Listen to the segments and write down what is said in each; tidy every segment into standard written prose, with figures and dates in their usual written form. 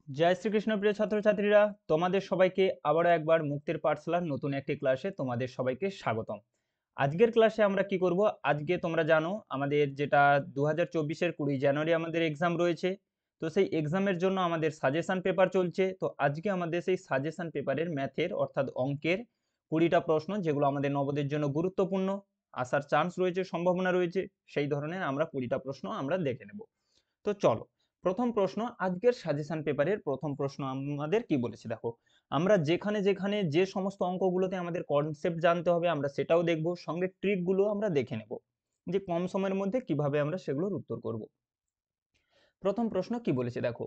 জয় শ্রীকৃষ্ণ প্রিয় ছাত্রছাত্রীরা, তোমাদের সবাইকে আবারও একবার মুক্তির পাঠশালার নতুন একটি ক্লাসে তোমাদের সবাইকে স্বাগতম। আজকের ক্লাসে আমরা কি করব? আজকে তোমরা জানো আমাদের যেটা 2024-এর 20 জানুয়ারি আমাদের এক্সাম রয়েছে। তো সেই এক্সামের জন্য আমাদের সাজেশন পেপার চলছে। তো আজকে আমাদের সেই সাজেশন পেপারের ম্যাথের অর্থাৎ অঙ্কের 20টা প্রশ্ন, যেগুলো আমাদের নবোদয়ের জন্য গুরুত্বপূর্ণ, আসার চান্স রয়েছে, সম্ভাবনা রয়েছে, সেই ধরনের আমরা 20টা প্রশ্ন আমরা দেখে নেব। তো চলো, প্রথম প্রশ্ন, আজকের সাজেশন পেপারের প্রথম প্রশ্ন আমাদের কি বলেছে দেখো। আমরা যেখানে যেখানে যে সমস্ত অঙ্কগুলোতে আমাদের কনসেপ্ট জানতে হবে আমরা সেটাও দেখব, সঙ্গে ট্রিকগুলো আমরা দেখে নেব যে কম সময়ের মধ্যে কিভাবে আমরা সেগুলোর উত্তর করব। প্রথম প্রশ্ন কি বলেছে দেখো,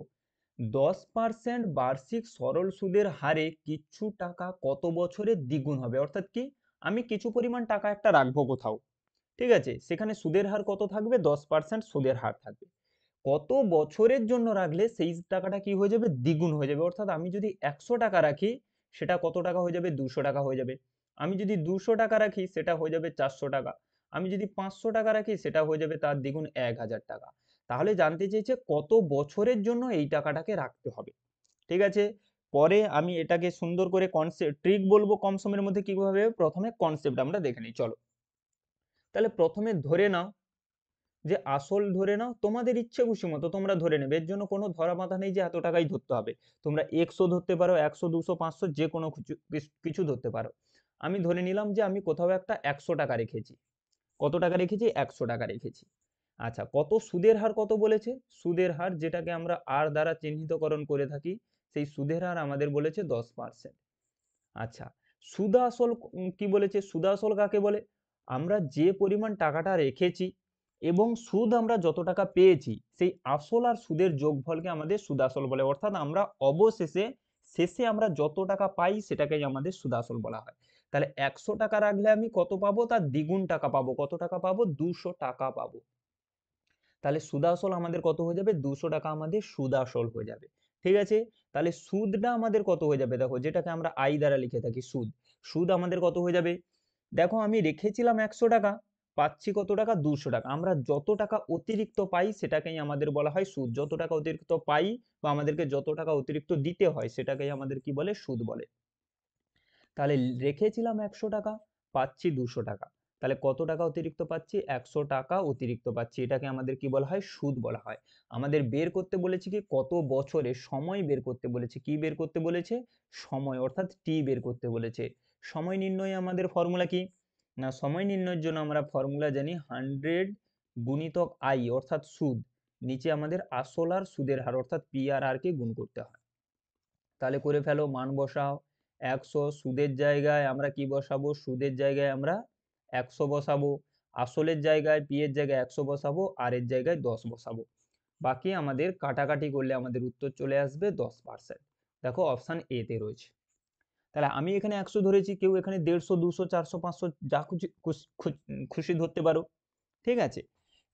10% বার্ষিক সরল সুদের হারে কিছু টাকা কত বছরে দ্বিগুণ হবে? অর্থাৎ কি, আমি কিছু পরিমাণ টাকা একটা রাখবো কোথাও, ঠিক আছে, সেখানে সুদের হার কত থাকবে? 10% সুদের হার থাকবে। কত বছরের জন্য রাখলে সেই টাকাটা কি হয়ে যাবে? দ্বিগুণ হয়ে যাবে। অর্থাৎ আমি যদি 100 টাকা রাখি, সেটা কত টাকা হয়ে যাবে? 200 টাকা হয়ে যাবে। আমি যদি 200 টাকা রাখি, সেটা হয়ে যাবে 400 টাকা। আমি যদি 500 টাকা রাখি, সেটা হয়ে যাবে তার দ্বিগুণ 1000 টাকা। তাহলে জানতে চেয়েছে কত বছরের জন্য এই টাকাটাকে রাখতে হবে। ঠিক আছে, পরে আমি এটাকে সুন্দর করে কনসেপ্ট ট্রিক বলবো কম সময়ের মধ্যে কিভাবে। প্রথমে কনসেপ্ট আমরা দেখে নিই, চলো। তাহলে প্রথমে ধরে নাও যে আসল, ধরে নাও তোমাদের ইচ্ছে খুশি মতো তোমরা ধরে নেবে, এর জন্য কোনো ধরা বাঁধা নেই যে এত টাকাই ধরতে হবে। তোমরা 100 ধরতে পারো, 100, 200, 500, যে কোনো কিছু ধরতে পারো। আমি ধরে নিলাম যে আমি কোথাও একটা 100 টাকা রেখেছি। কত টাকা রেখেছি? 100 টাকা রেখেছি। আচ্ছা, কত সুদের হার কত বলেছে? সুদের হার, যেটাকে আমরা আর দ্বারা চিহ্নিতকরণ করে থাকি, সেই সুদের হার আমাদের বলেছে 10%। আচ্ছা, সুদ আসল কি বলেছে? সুদ আসল কাকে বলে? আমরা যে পরিমাণ টাকাটা রেখেছি এবং সুদ আমরা যত টাকা পেয়েছি, সেই আসল আর সুদের যোগফলকে আমাদের সুদ আসল বলে। অর্থাৎ আমরা অবশেষে শেষে আমরা যত টাকা পাই সেটাকেই আমাদের সুদ আসল বলা হয়। তাহলে 100 টাকা রাখলে আমি কত পাবো? তার দ্বিগুণ টাকা পাবো। কত টাকা পাবো? 200 টাকা পাবো। তাহলে সুদ আসল আমাদের কত হয়ে যাবে? 200 টাকা আমাদের সুদ আসল হয়ে যাবে। ঠিক আছে, তাহলে সুদটা আমাদের কত হয়ে যাবে দেখো, যেটাকে আমরা আই দ্বারা লিখে থাকি সুদ। সুদ আমাদের কত হয়ে যাবে? দেখো, আমি রেখেছিলাম 100 টাকা, পাচ্ছি কত টাকা? 200 টাকা। আমরা যত টাকা অতিরিক্ত পাই সেটাকেই আমাদের বলা হয় সুদ। যত টাকা অতিরিক্ত পাই বা আমাদেরকে যত টাকা অতিরিক্ত দিতে হয় সেটাকেই আমাদের কি বলে? সুদ বলে। তাহলে রেখেছিলাম 100 টাকা, পাচ্ছি 200 টাকা। তাহলে কত টাকা অতিরিক্ত পাচ্ছি? 100 টাকা অতিরিক্ত পাচ্ছি। এটাকে আমাদের কি বলা হয়? সুদ বলা হয়। আমাদের বের করতে বলেছে কি, কত বছরে, সময় বের করতে বলেছে। কি বের করতে বলেছে? সময়, অর্থাৎ টি বের করতে বলেছে। সময় নির্ণয়ে আমাদের ফর্মুলা কি না, সময় নির্ণয়ের জন্য আমরা ফর্মুলা জানি 100 গুণিতক আই অর্থাৎ সুদ, নিচে আমাদের আসল আর সুদের হার অর্থাৎ পি আর আর কে গুণ করতে হয়। তাহলে করে ফেলো, মান বসাও। 100 সুদের জায়গায় আমরা কি বসাবো? সুদের জায়গায় আমরা 100 বসাবো। আসলের জায়গায় পি এর জায়গায় 100 বসাবো, আর এর জায়গায় 10 বসাবো। বাকি আমাদের কাটাকাটি করলে আমাদের উত্তর চলে আসবে 10%। দেখো অপশন এ তে রয়েছে। তাহলে আমি এখানে 100 ধরেছি, কেউ এখানে 150, 200, 400, 500 যা খুশি খুশি ধরতে পারো। ঠিক আছে,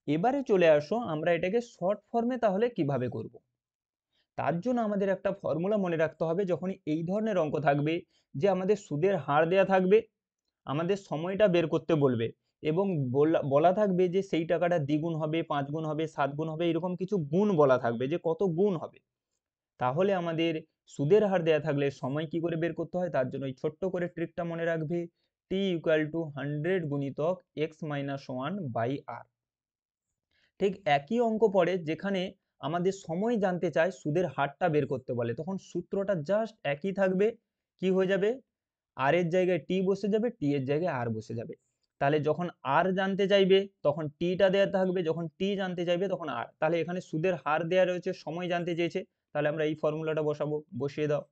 এবারে চলে আসো আমরা এটাকে শর্ট ফর্মে তাহলে কিভাবে করব। তার জন্য আমাদের একটা ফর্মুলা মনে রাখতে হবে। যখনই এই ধরনের অঙ্ক থাকবে, যে আমাদের সুদের হার দেয়া থাকবে, আমাদের সময়টা বের করতে বলবে, এবং বলা থাকবে যে সেই টাকাটা দ্বিগুণ হবে, 5 গুণ হবে, 7 গুণ হবে, এরকম কিছু গুণ বলা থাকবে যে কত গুণ হবে। তাহলে আমাদের সুদের হার দেয়া থাকলে সময় কি করে বের করতে হয়, তার জন্য এই ছোট্ট করে ট্রিকটা মনে রাখবে। টি ইকুয়াল টু 100 গুণিতক এক্স মাইনাস 1 বাই আর। ঠিক একই অঙ্ক পড়ে যেখানে আমাদের সময় জানতে চায়, সুদের হারটা বের করতে বলে, তখন সূত্রটা জাস্ট একই থাকবে। কি হয়ে যাবে? আর এর জায়গায় টি বসে যাবে, টি এর জায়গায় আর বসে যাবে। তাহলে যখন আর জানতে চাইবে তখন টিটা দেওয়া থাকবে, যখন টি জানতে চাইবে তখন আর। তাহলে এখানে সুদের হার দেওয়া রয়েছে, সময় জানতে চেয়েছে, তাহলে আমরা এই ফর্মুলাটা বসাবো। বসিয়ে দাও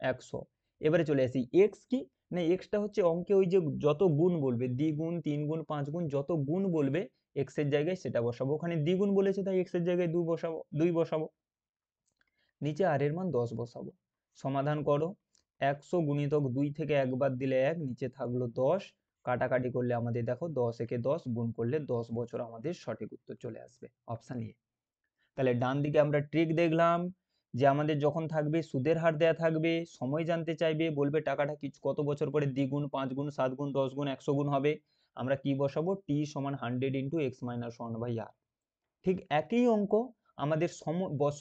100। এবারে চলে আসি এক্স কি না, এক্সটা হচ্ছে অঙ্কে ওই যে যত গুণ বলবে, দ্বিগুণ, 3 গুণ, 5 গুণ, যত গুণ বলবে এক্স এর জায়গায় সেটা বসাবো। ওখানে দ্বিগুণ বলেছে তাই এক্স এর জায়গায় 2 বসাবো, 2 বসাবো। নিচে আর এর মান 10 বসাবো। সমাধান করো। 100 গুণিতক 2 থেকে একবার দিলে 1, নিচে থাকলো 10। কাটাকাটি করলে আমাদের দেখো 10 একে 10, গুণ করলে 10 বছর আমাদের সঠিক উত্তর চলে আসবে, অপশন এ। তাহলে ডান দিকে আমরা ট্রিক দেখলাম যে আমাদের যখন থাকবে সুদের হার দেয়া থাকবে, সময় জানতে চাইবে, বলবে টাকাটা কিছু কত বছর পরে দ্বিগুণ, 5 গুণ, 7 গুণ, 10 গুণ, 100 গুণ হবে, আমরা কি বসাবো? টি সমান 100 ইন্টু এক্স মাইনাস 1 বাই আর। ঠিক একই অঙ্ক আমাদের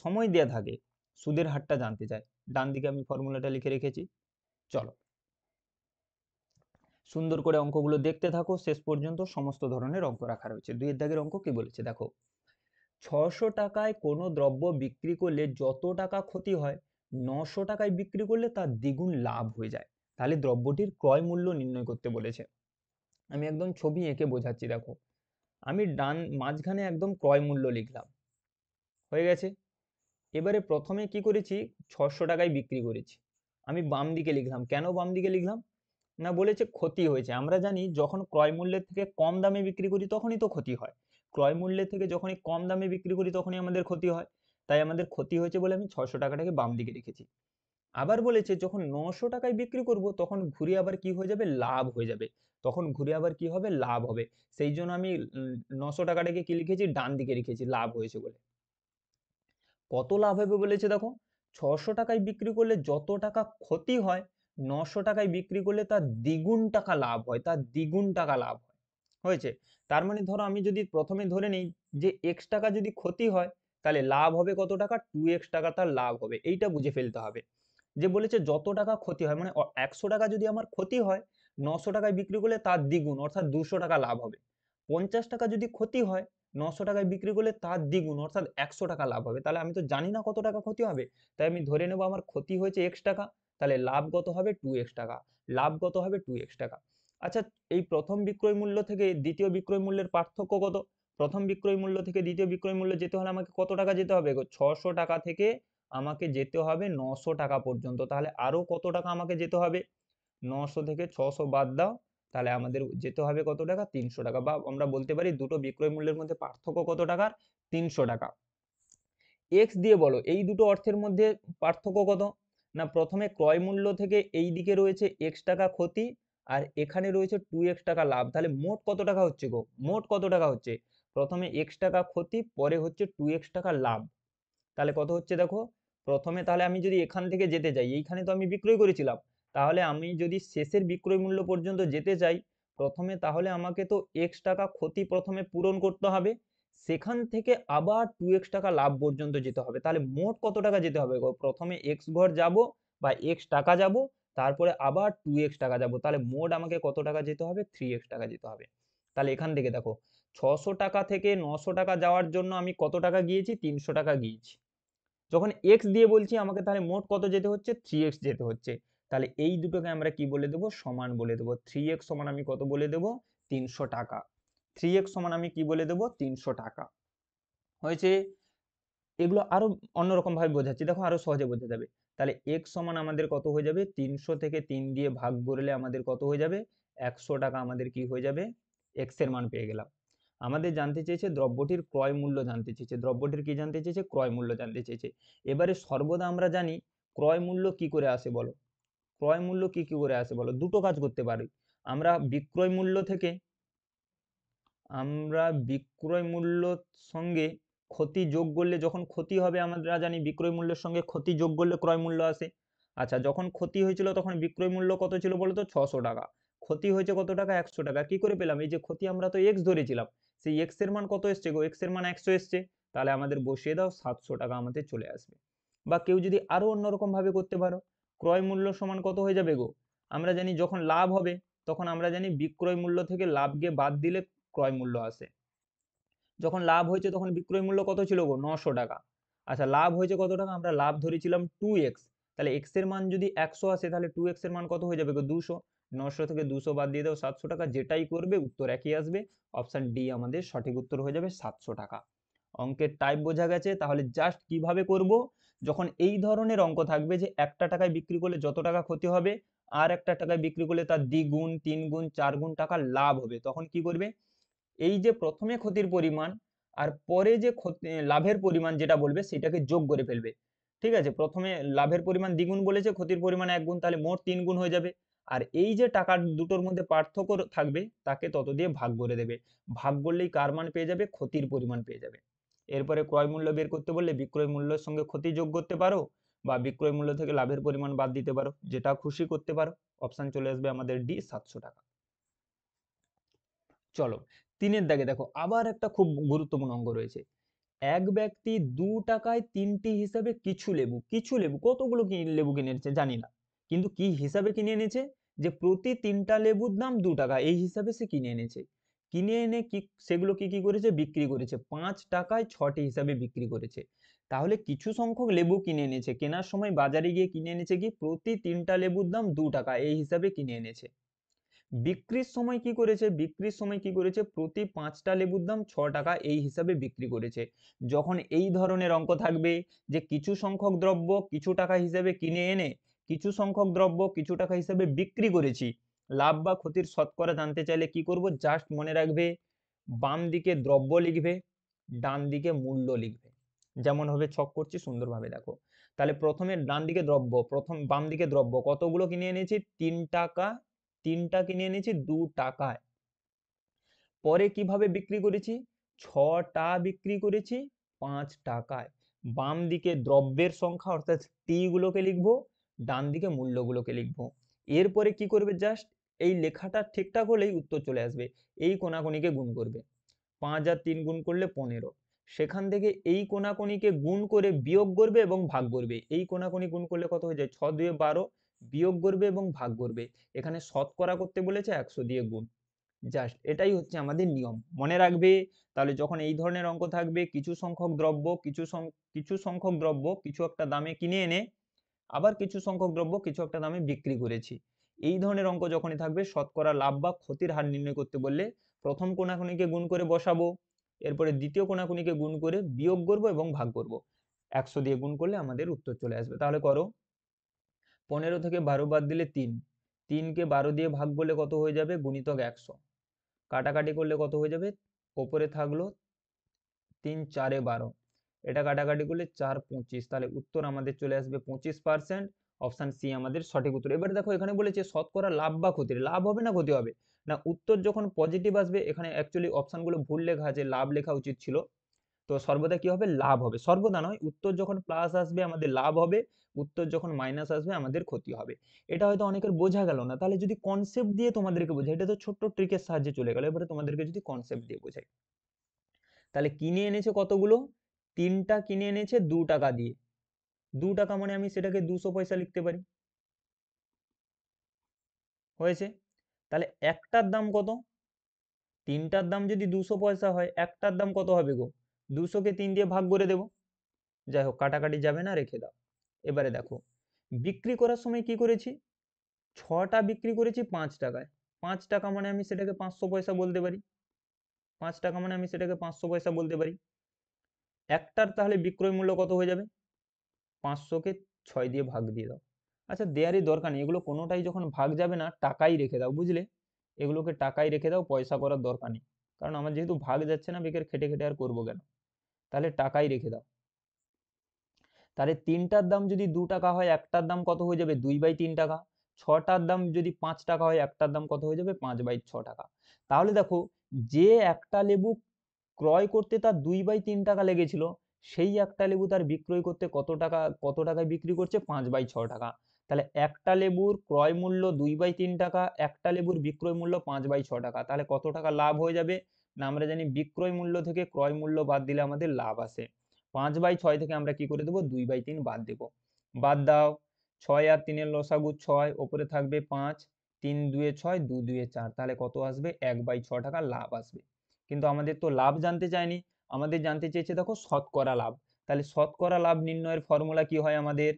সময় দেয়া থাকে, সুদের হারটা জানতে চায়। ডান দিকে আমি ফর্মুলাটা লিখে রেখেছি। চলো সুন্দর করে অঙ্কগুলো দেখতে থাকো, শেষ পর্যন্ত সমস্ত ধরনের অঙ্ক রাখা রয়েছে। 2 এর দাগের অঙ্ক কি বলেছে দেখো, 600 টাকায় কোনো দ্রব্য বিক্রি করলে যত টাকা ক্ষতি হয় 900 টাকায় বিক্রি করলে তার দ্বিগুণ লাভ হয়ে যায়। তাহলে দ্রব্যটির ক্রয় মূল্য নির্ণয় করতে বলেছে। আমি একদম ছবি এঁকে বোঝাচ্ছি দেখো। আমি ডান মাঝখানে একদম ক্রয় মূল্য লিখলাম, হয়ে গেছে। এবারে প্রথমে কি করেছি, 600 টাকায় বিক্রি করেছি। আমি বাম দিকে লিখলাম, কেন বাম দিকে লিখলাম না, বলেছে ক্ষতি হয়েছে। আমরা জানি যখন ক্রয় মূল্যের থেকে কম দামে বিক্রি করি তখনই তো ক্ষতি হয়। ক্রয় মূল্যের থেকে যখনই কম দামে বিক্রি করি তখনই আমাদের ক্ষতি হয়। তাই আমাদের ক্ষতি হয়েছে বলে আমি 600 টাকাটাকে বাম দিকে রেখেছি। আবার বলেছে যখন 900 টাকায় বিক্রি করব তখন ঘুরে আবার কি হয়ে যাবে, লাভ হয়ে যাবে। তখন ঘুরে আবার কি হবে, লাভ হবে। সেই জন্য আমি 900 টাকাটাকে কি লিখেছি, ডান দিকে রেখেছি, লাভ হয়েছে বলে। কত লাভ হবে বলেছে দেখো, 600 টাকায় বিক্রি করলে যত টাকা ক্ষতি হয় 900 টাকায় বিক্রি করলে তার দ্বিগুণ টাকা লাভ হয়, তার দ্বিগুণ টাকা লাভ হয়। হয়েছে। তার মানে ধরো আমি যদি প্রথমে ধরে নিই যে এক্স টাকা যদি ক্ষতি হয় তাহলে লাভ হবে কত টাকা, 2x টাকা তার লাভ হবে। এইটা বুঝে ফেলতে হবে যে বলেছে যত টাকা ক্ষতি হয়, মানে 100 টাকা যদি আমার ক্ষতি হয় 900 টাকায় বিক্রি করলে তার দ্বিগুণ অর্থাৎ 200 টাকা লাভ হবে। 50 টাকা যদি ক্ষতি হয় 900 টাকায় বিক্রি করলে তার দ্বিগুণ অর্থাৎ 100 টাকা লাভ হবে। তাহলে আমি তো জানি না কত টাকা ক্ষতি হবে, তাই আমি ধরে নেব আমার ক্ষতি হয়েছে x টাকা, তাহলে লাভ কত হবে 2x টাকা, লাভ কত হবে 2x টাকা। আচ্ছা, এই প্রথম বিক্রয় মূল্য থেকে দ্বিতীয় বিক্রয় মূল্যের পার্থক্য কত? প্রথম বিক্রয় মূল্য থেকে দ্বিতীয় বিক্রয় মূল্য যেতে হলে আমাকে কত টাকা যেতে হবে গো, 600 টাকা থেকে আমাকে যেতে হবে 900 টাকা পর্যন্ত। তাহলে আরো কত টাকা আমাকে যেতে হবে, 900 থেকে 600 বাদ দাও, তাহলে আমাদের যেতে হবে কত টাকা, 300 টাকা। বা আমরা বলতে পারি দুটো বিক্রয় মূল্যের মধ্যে পার্থক্য কত টাকার, 300 টাকা। এক্স দিয়ে বলো এই দুটো অর্থের মধ্যে পার্থক্য কত, না প্রথমে ক্রয় মূল্য থেকে এই দিকে রয়েছে এক্স টাকা ক্ষতি আর এখানে রয়েছে 2x টাকা লাভ। তাহলে মোট কত টাকা হচ্ছে গো, মোট কত টাকা হচ্ছে, প্রথমে এক্স টাকা ক্ষতি পরে হচ্ছে 2x টাকা লাভ। তাহলে কত হচ্ছে দেখো, প্রথমে তাহলে আমি যদি এখান থেকে যেতে চাই, এইখানে তো আমি বিক্রয় করেছিলাম, তাহলে আমি যদি শেষের বিক্রয় মূল্য পর্যন্ত যেতে চাই প্রথমে, তাহলে আমাকে তো এক্স টাকা ক্ষতি প্রথমে পূরণ করতে হবে, সেখান থেকে আবার 2x টাকা লাভ পর্যন্ত যেতে হবে। তাহলে মোট কত টাকা যেতে হবে গো, প্রথমে এক্স ঘর যাব বা এক্স টাকা যাব, তারপরে আবার 2x টাকা যাব, তাহলে মোট আমাকে কত টাকা যেতে হবে, 3x টাকা যেতে হবে। তাহলে এখান থেকে দেখো 600 টাকা থেকে 900 টাকা যাওয়ার জন্য আমি কত টাকা গিয়েছি, 300 টাকা গিয়েছি। যখন এক্স দিয়ে বলছি আমাকে তাহলে মোট কত যেতে হচ্ছে, 3x যেতে হচ্ছে। তাহলে এই দুটোকে আমরা কি বলে দেবো, সমান বলে দেবো। 3x সমান আমি কত বলে দেবো, 300 টাকা। 3x সমান আমি কি বলে দেবো, 300 টাকা। হয়েছে। এগুলো আরো অন্যরকম ভাবে বোঝাচ্ছি, দেখো আরো সহজে বোঝা যাবে। তাহলে x সমান আমাদের কত হয়ে যাবে, 300 থেকে 3 দিয়ে ভাগ করলে আমাদের কত হয়ে যাবে, 100 টাকা আমাদের কি হয়ে যাবে, x এর মান পেয়ে গেলাম। আমাদের জানতে চেয়েছে দ্রব্যটির ক্রয় মূল্য জানতে চেয়েছে, দ্রব্যটির কি জানতে চেয়েছে, ক্রয় মূল্য জানতে চেয়েছে। এবারে সর্বদা আমরা জানি ক্রয় মূল্য কি করে আসে বলো, ক্রয় মূল্য কি কি করে আসে বলো, দুটো কাজ করতে পারি আমরা। বিক্রয় মূল্য থেকে আমরা বিক্রয় মূল্য সঙ্গে ক্ষতি যোগ করলে, যখন ক্ষতি হবে আমরা জানি বিক্রয় মূল্যের সঙ্গে ক্ষতি যোগ করলে ক্রয় মূল্য আসে। আচ্ছা, যখন ক্ষতি হয়েছিল তখন বিক্রয় মূল্য কত ছিল বলতো, 600 টাকা। ক্ষতি হয়েছে কত টাকা, 100 টাকা। কি করে পেলাম, এই যে ক্ষতি আমরা তো এক্স ধরেছিলাম, সেই এক্স এর মান কত এসছে গো, এক্স এর মান 100 এসছে। তাহলে আমাদের বসিয়ে দাও, 700 টাকা আমাদের চলে আসবে। বা কেউ যদি আরো অন্যরকম ভাবে করতে পারো, ক্রয় মূল্য সমান কত হয়ে যাবে গো, আমরা জানি যখন লাভ হবে তখন আমরা জানি বিক্রয় মূল্য থেকে লাভকে বাদ দিলে ক্রয় মূল্য আসে। যখন লাভ হয়েছে তখন বিক্রয় মূল্য কত ছিল গো, 900 টাকা। আচ্ছা, লাভ হয়েছে কত টাকা, আমরা লাভ ধরেছিলাম 2x, তাহলে x এর মান যদি 100 আসে তাহলে 2x এর মান কত হয়ে যাবে গো, 200। 900 থেকে 200 বাদ দিয়ে দাও, 700 টাকা। যেটাই করবে উত্তর একই আসবে। অপশন ডি আমাদের সঠিক উত্তর হয়ে যাবে 700 টাকা। অঙ্কের টাইপ বোঝা গেছে। তাহলে জাস্ট কিভাবে করব, যখন এই ধরনের অঙ্ক থাকবে যে একটা টাকায় বিক্রি করলে যত টাকা ক্ষতি হবে আর একটা টাকায় বিক্রি করলে তার দ্বিগুণ, 3 গুণ, 4 গুণ টাকা লাভ হবে, তখন কি করবে, এই যে প্রথমে ক্ষতির পরিমাণ আর পরে যে লাভের পরিমাণ যেটা বলবে সেটাকে যোগ করে ফেলবে। ঠিক আছে, প্রথমে লাভের পরিমাণ দ্বিগুণ বলেছে, ক্ষতির পরিমাণ 1 গুণ, তাহলে মোট 3 গুণ হয়ে যাবে। আর এই যে টাকার দুটোর মধ্যে পার্থক্য থাকবে তাকে তত দিয়ে ভাগ করে দেবে। ভাগ করলেই কার মান পেয়ে যাবে, ক্ষতির পরিমাণ পেয়ে যাবে। এরপরে ক্রয় মূল্য বের করতে বললে বিক্রয় মূল্যের সঙ্গে ক্ষতি যোগ করতে পারো বা বিক্রয় মূল্য থেকে লাভের পরিমাণ বাদ দিতে পারো, যেটা খুশি করতে পারো। অপশন চলে আসবে আমাদের ডি, 700 টাকা। চলো 3 এর দাগে দেখো আবার একটা খুব গুরুত্বপূর্ণ অঙ্ক রয়েছে। এক ব্যক্তি 2 টাকায় 3টি হিসাবে কিছু লেবু কতগুলো লেবু কিনে এনেছে জানি না, কিন্তু কি হিসাবে কিনে এনেছে, যে প্রতি 3টা লেবুর দাম 2 টাকা এই হিসাবে সে কিনে এনেছে। কিনে এনে কি সেগুলো কি কি করেছে, বিক্রি করেছে 5 টাকায় 6টি হিসাবে বিক্রি করেছে। তাহলে কিছু সংখ্যক লেবু কিনে এনেছে, কেনার সময় বাজারে গিয়ে কিনে এনেছে কি প্রতি 3টা লেবুর দাম 2 টাকা এই হিসাবে কিনে এনেছে। বিক্রির সময় কি করেছে, বিক্রির সময় কি করেছে প্রতি 5টা লেবুর দাম 6 টাকা এই হিসাবে বিক্রি করেছে। যখন এই ধরনের অঙ্ক থাকবে যে কিছু সংখ্যক দ্রব্য কিছু টাকা হিসেবে কিনে এনে কিছু সংখ্যক দ্রব্য কিছু টাকা হিসেবে বিক্রি করেছি, লাভ বা ক্ষতির শতকরা জানতে চাইলে কি করব, জাস্ট মনে রাখবে বাম দিকে দ্রব্য লিখবে, ডান দিকে মূল্য লিখবে। যেমন ভাবে ছক করছি সুন্দরভাবে দেখো। তাহলে প্রথমে ডান দিকে দ্রব্য, বাম দিকে দ্রব্য কতগুলো কিনে এনেছি 3 টাকা, 3টা কিনে এনেছি 2 টাকায়। পরে কিভাবে বিক্রি করেছি, 6টা বিক্রি করেছি 5 টাকায়। বাম দিকে দ্রব্যের সংখ্যা অর্থাৎ টি গুলোকে লিখবো, ডান দিকে মূল্যগুলোকে লিখবো। এরপরে কি করবে, জাস্ট এই লেখাটা ঠিকঠাক হলেই উত্তর চলে আসবে। এই কোনাকুনিকে গুণ করবে, 5 আর 3 গুণ করলে 15। সেখান থেকে এই কোনাকুনিকে গুণ করে বিয়োগ করবে এবং ভাগ করবে। এই কোনাকুনি গুণ করলে কত হয়ে যায়, 6 দুয়ে 12, বিয়োগ করবে এবং ভাগ করবে। এখানে শতকরা করতে বলেছে 100 দিয়ে গুণ। জাস্ট এটাই হচ্ছে আমাদের নিয়ম, মনে রাখবে। তাহলে যখন এই ধরনের অঙ্ক থাকবে কিছু সংখ্যক দ্রব্য কিছু সংখ্যক দ্রব্য কিছু একটা দামে কিনে এনে আবার কিছু সংখ্যক দ্রব্য কিছু একটা দামে বিক্রি করেছি, এই ধরনের অঙ্ক যখনই থাকবে শতকরা লাভ বা ক্ষতির হার নির্ণয় করতে বললে প্রথম কোনাকুনিকে গুণ করে বসাবো, এরপরে দ্বিতীয় কোনাকুনিকে গুণ করে বিয়োগ করব এবং ভাগ করব। 100 দিয়ে গুণ করলে আমাদের উত্তর চলে আসবে। তাহলে করো, 15 থেকে 12 বাদ দিলে 3, 3কে 12 দিয়ে ভাগ করলে কত হয়ে যাবে গুণিতক 100, কাটাকাটি করলে কত হয়ে যাবে, ওপরে থাকলো 3 4 12, এটা কাটাকাটি করলে 4 25, তাহলে উত্তর আমাদের চলে আসবে 25%। অপশন সি আমাদের সঠিক উত্তর। এবারে দেখো এখানে বলেছে শতকরা লাভ বা ক্ষতির, লাভ হবে না ক্ষতি হবে, না উত্তর যখন পজিটিভ আসবে, এখানে অ্যাকচুয়ালি অপশনগুলো ভুল লেখা আছে, লাভ লেখা উচিত ছিল। তো সর্বদা কি হবে, লাভ হবে, সর্বদা নয়, উত্তর যখন প্লাস আসবে আমাদের লাভ হবে, উত্তর যখন মাইনাস আসবে আমাদের ক্ষতি হবে। এটা হয়তো অনেকের বোঝা গেল না, তাহলে যদি কনসেপ্ট দিয়ে তোমাদেরকে বোঝাই, এটা তো ছোট্ট ট্রিকের সাহায্যে চলে গেল, এবারে তোমাদেরকে যদি কনসেপ্ট দিয়ে বোঝাই, তাহলে কিনে এনেছে কতগুলো, 3টা কিনে এনেছে 2 টাকা দিয়ে, 2 টাকা মানে আমি সেটাকে 200 পয়সা লিখতে পারি, হয়েছে। তাহলে একটার দাম কত, 3টার দাম যদি 200 পয়সা হয় একটার দাম কত হবে গো, 200কে 3 দিয়ে ভাগ করে দেবো। যাই হোক কাটাকাটি যাবে না, রেখে দাও। এবারে দেখো বিক্রি করার সময় কি করেছি, 6টা বিক্রি করেছি 5 টাকায়, 5 টাকা মানে আমি সেটাকে 500 পয়সা বলতে পারি, 5 টাকা মানে আমি সেটাকে 500 পয়সা বলতে পারি। একটার তাহলে বিক্রয় মূল্য কত হয়ে যাবে, 500কে 6 দিয়ে ভাগ দিয়ে দাও। আচ্ছা দেয়ারই দরকার নেই, এগুলো কোনোটাই যখন ভাগ যাবে না টাকাই রেখে দাও, বুঝলে, এগুলোকে টাকাই রেখে দাও, পয়সা করার দরকার নেই, কারণ আমার যেহেতু ভাগ যাচ্ছে না বেকার খেটে খেটে আর করবো কেন, তাহলে টাকাই রেখে দাও। তাহলে 3টার দাম যদি 2 টাকা হয় একটার দাম কত হয়ে যাবে 2/3 টাকা, 6টার দাম যদি 5 টাকা হয় একটার দাম কত হয়ে যাবে 5/6 টাকা। তাহলে দেখো যে একটা লেবু ক্রয় করতে তার 2/3 টাকা লেগেছিল, সেই একটা লেবু তার বিক্রয় করতে কত টাকায় বিক্রি করছে 5/6 টাকা। তাহলে একটা লেবুর ক্রয় মূল্য 2/3 টাকা, একটা লেবুর বিক্রয় মূল্য 5/6 টাকা, তাহলে কত টাকা লাভ হয়ে যাবে, না আমরা জানি বিক্রয় মূল্য থেকে ক্রয় মূল্য বাদ দিলে আমাদের লাভ আসে। 5/6 থেকে আমরা কি করে দেবো 2/3 বাদ দেবো, বাদ দাও, 6 আর 3-এর লসাগু 6, ওপরে থাকবে 5, 3 2 6, 2 2 4, তাহলে কত আসবে 1/6 টাকা লাভ আসবে। কিন্তু আমাদের তো লাভ জানতে চায়নি, আমাদের জানতে চেয়েছে দেখো শতকরা লাভ। তাহলে শতকরা লাভ নির্ণয়ের ফর্মুলা কি হয় আমাদের,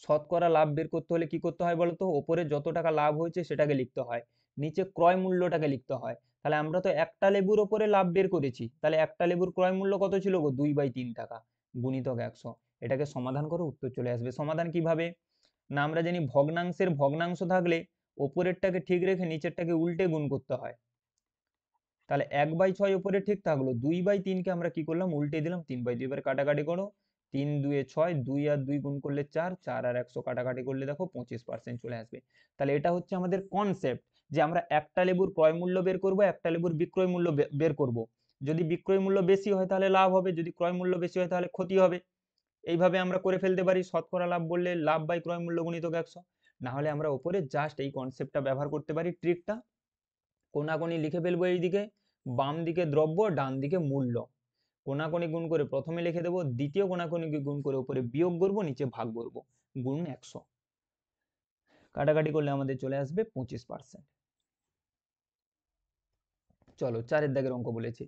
শতকরা লাভ বের করতে হলে কি করতে হয় বলতো, ওপরে যত টাকা লাভ হয়েছে সেটাকে লিখতে হয়, নিচে ক্রয় মূল্যটাকে লিখতে হয়। তাহলে আমরা তো একটা লেবুর ওপরে লাভ বের করেছি, তাহলে একটা লেবুর ক্রয় মূল্য কত ছিল গো 2/3 টাকা, গুণিতক 100, এটাকে সমাধান করে উত্তর চলে আসবে। সমাধান কিভাবে, না আমরা জানি ভগ্নাংশের ভগ্নাংশ থাকলে ওপরেরটাকে ঠিক রেখে নিচেরটাকে উল্টে গুণ করতে হয়। তাহলে 1/6 উপরে ঠিক থাকলো, 2/3কে আমরা কি করলাম উল্টে দিলাম 3/2, এবার কাটাকাটি করো, 3 2 6, 2 আর 2 গুণ করলে 4, 4 আর 100 কাটাকাটি করলে দেখো 25% চলে আসবে। তাহলে এটা হচ্ছে আমাদের কনসেপ্ট, যে আমরা একটা লেবুর ক্রয় মূল্য বের করব, একটা লেবুর বিক্রয় মূল্য বের করব। যদি বিক্রয় মূল্য বেশি হয় তাহলে লাভ হবে, যদি ক্রয় মূল্য বেশি হয় তাহলে ক্ষতি হবে। এইভাবে আমরা করে ফেলতে পারি, শতকরা লাভ বললে লাভ বাই ক্রয় মূল্য গুণিতক 100, না হলে আমরা উপরে জাস্ট এই কনসেপ্টটা ব্যবহার করতে পারি, ট্রিকটা কোনাকুনি লিখে ফেলবো এইদিকে, বাম দিকে দ্রব্য ডান দিকে মূল্য, কোনাকুনি গুণ করে প্রথমে লিখে দেবো, দ্বিতীয় কোনাকুনিকে গুণ করে উপরে বিয়োগ করবো, নিচে ভাগ করবো, গুণ 100। কাটাকাটি করলে আমাদের চলে আসবে 25%। চলো 4 দাগের অঙ্ক বলেছে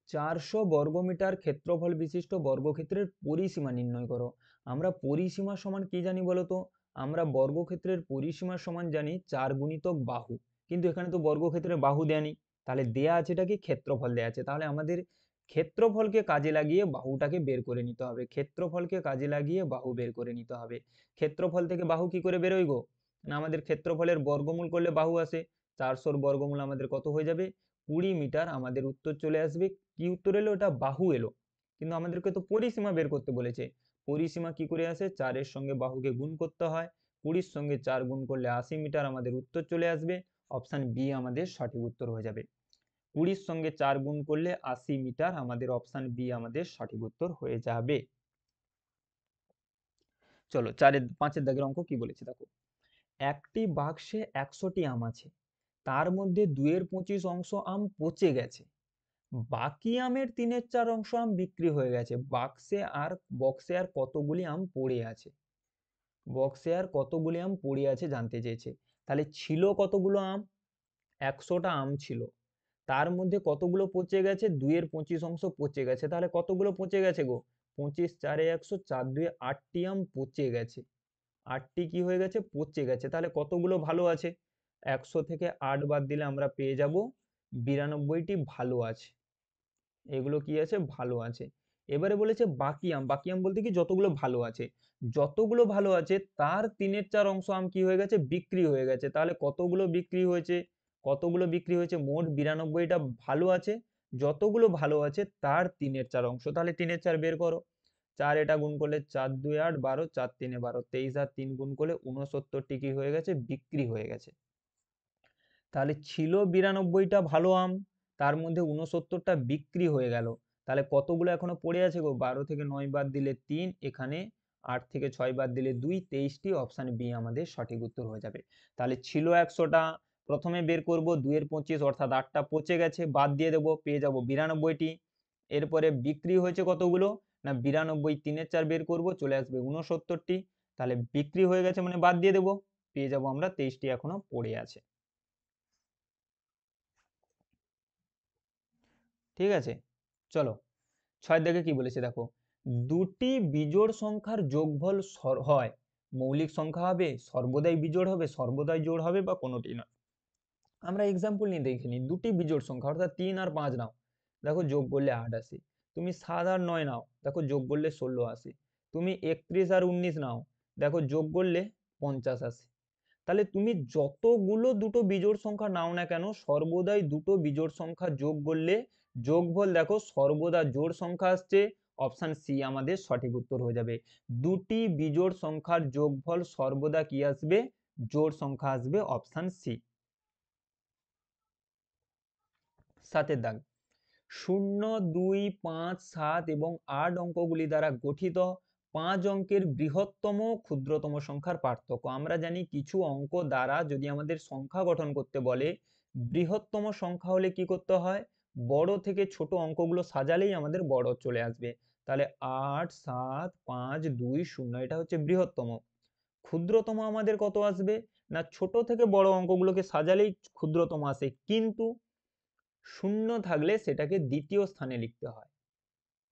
400 বর্গমিটার ক্ষেত্রফল বিশিষ্ট বর্গক্ষেত্রের পরিসীমা নির্ণয় করো। আমরা পরিসীমা সমান কি জানি বলতো? আমরা বর্গক্ষেত্রের পরিসীমা সমান জানি 4 গুণিতক বাহু, কিন্তু এখানে তো বর্গক্ষেত্রের বাহু দেয়া নেই, তাহলে দেয়া আছে এটা কি? ক্ষেত্রফল দেয়া আছে। তাহলে আমাদের ক্ষেত্রফলকে কাজে লাগিয়ে বাহুটাকে বের করে নিতে হবে, ক্ষেত্রফলকে কাজে লাগিয়ে বাহু বের করে নিতে হবে। ক্ষেত্রফল থেকে বাহু কি করে বেরোয় গো? না, আমাদের ক্ষেত্রফলের বর্গমূল করলে বাহু আসে। 400 বর্গমূল আমাদের কত হয়ে যাবে? 20 মিটার। আমাদের উত্তর চলে আসবে। কি উত্তর এলো? এটা বাহু এলো, কিন্তু আমাদেরকে তো পরিসীমা বের করতে বলেছে। পরিসীমা কি করে আসে? 4 এর সঙ্গে বাহুকে গুণ করতে হয়, 20 সঙ্গে 4 গুণ করলে 80 মিটার আমাদের উত্তর চলে আসবে। অপশন বি আমাদের সঠিক উত্তর হয়ে যাবে। 20 সঙ্গে 4 গুণ করলে 80 মিটার, আমাদের অপশন বি আমাদের সঠিক উত্তর হয়ে যাবে। চলো 5 দাগের অঙ্ক কি বলেছে দেখো, একটি বাক্সে 100টি আম আছে, তার মধ্যে 2/25 অংশ আম পচে গেছে, বাকি আমের 3/4 অংশ আম বিক্রি হয়ে গেছে। বক্সে আর কতগুলি আম পড়ে আছে? বক্সে আর কতগুলি আম পড়ে আছে জানতে চেয়েছে। তাহলে ছিল কতগুলো আম? 100টা আম ছিল, তার মধ্যে কতগুলো পচে গেছে? 2/25 অংশ পচে গেছে। তাহলে কতগুলো পচে গেছে গো? 25 4 100, 4 2 8টি আম পচে গেছে। 8টি কি হয়ে গেছে? পচে গেছে। তাহলে কতগুলো ভালো আছে? 100 থেকে 8 বাদ দিলে আমরা পেয়ে যাব 92টি ভালো আছে। এগুলো কি আছে? ভালো আছে। এবারে বলেছে বাকি আম, বাকি আম বলতে কি? যতগুলো ভালো আছে, যতগুলো ভালো আছে তার 3/4 অংশ আম কি হয়ে গেছে? বিক্রি হয়ে গেছে। তাহলে কতগুলো বিক্রি হয়েছে? কতগুলো বিক্রি হয়েছে? মোট 92টা ভালো আছে, যতগুলো ভালো আছে তার 3/4 অংশ। তাহলে 3/4 বের করো। 4 এটা গুণ করলে 4 2 8 12, 4 3 12, 23 আর 3 গুণ করলে 69টি কি হয়ে গেছে? বিক্রি হয়ে গেছে। তাহলে ছিল 92টা ভালো আম, তার মধ্যে 69টা বিক্রি হয়ে গেল। তাহলে কতগুলো এখনো পড়ে আছে গো? 12 থেকে 9 বাদ দিলে 3, এখানে 8 থেকে 6 বাদ দিলে 2, 23টি। অপশন বি আমাদের সঠিক উত্তর হয়ে যাবে। তাহলে ছিল 100টা, প্রথমে বের করব 2/25 অর্থাৎ 8টা পচে গেছে, বাদ দিয়ে দেবো, পেয়ে যাব 92টি। এরপরে বিক্রি হয়েছে কতগুলো? না 92, 3/4 বের করব, চলে আসবে 69টি। তাহলে বিক্রি হয়ে গেছে মানে বাদ দিয়ে দেবো, পেয়ে যাব আমরা 23টি এখনো পড়ে আছে। ঠিক আছে, চলো 6 দেখে কি বলেছে দেখো, দুটি বিজোড় সংখ্যার যোগফল হয়, মৌলিক সংখ্যা হবে, সর্বদাই বিজোড় হবে, সর্বদাই জোড় হবে, বা কোনোটি না। আমরা এক্সাম্পল নিয়ে দেখে নিই। দুটি বিজোড় সংখ্যা অর্থাৎ 3 আর 5 নাও, দেখো যোগ করলে 8 আসে। তুমি 7 আর 9 নাও, দেখো যোগ করলে 16 আসে। তুমি 31 আর 19 নাও, দেখো যোগ করলে 50 আসে। তাহলে তুমি যতগুলো দুটো বিজোড় সংখ্যা নাও না কেন, সর্বদাই দুটো বিজোড় সংখ্যা যোগ করলে যোগফল দেখো সর্বদা জোড় সংখ্যা আসছে। অপশন সি আমাদের সঠিক উত্তর হয়ে যাবে। দুটি বিজোড় সংখ্যার যোগফল সর্বদা কি আসবে? জোড় সংখ্যা আসবে, অপশন সি। 7 দাগ, 0 2 5 7 এবং 8 অঙ্কগুলি দ্বারা গঠিত 5 অঙ্কের বৃহত্তম ক্ষুদ্রতম সংখ্যার পার্থক্য। আমরা জানি কিছু অঙ্ক দ্বারা যদি আমাদের সংখ্যা গঠন করতে বলে, বৃহত্তম সংখ্যা হলে কি করতে হয়? বড় থেকে ছোট অঙ্কগুলো সাজালেই আমাদের বড় চলে আসবে। তাহলে 8 7 5 2 0 এটা হচ্ছে বৃহত্তম। ক্ষুদ্রতম আমাদের কত আসবে? না ছোট থেকে বড় অঙ্কগুলোকে সাজালেই ক্ষুদ্রতম আসে, কিন্তু শূন্য থাকলে সেটাকে দ্বিতীয় স্থানে লিখতে হয়।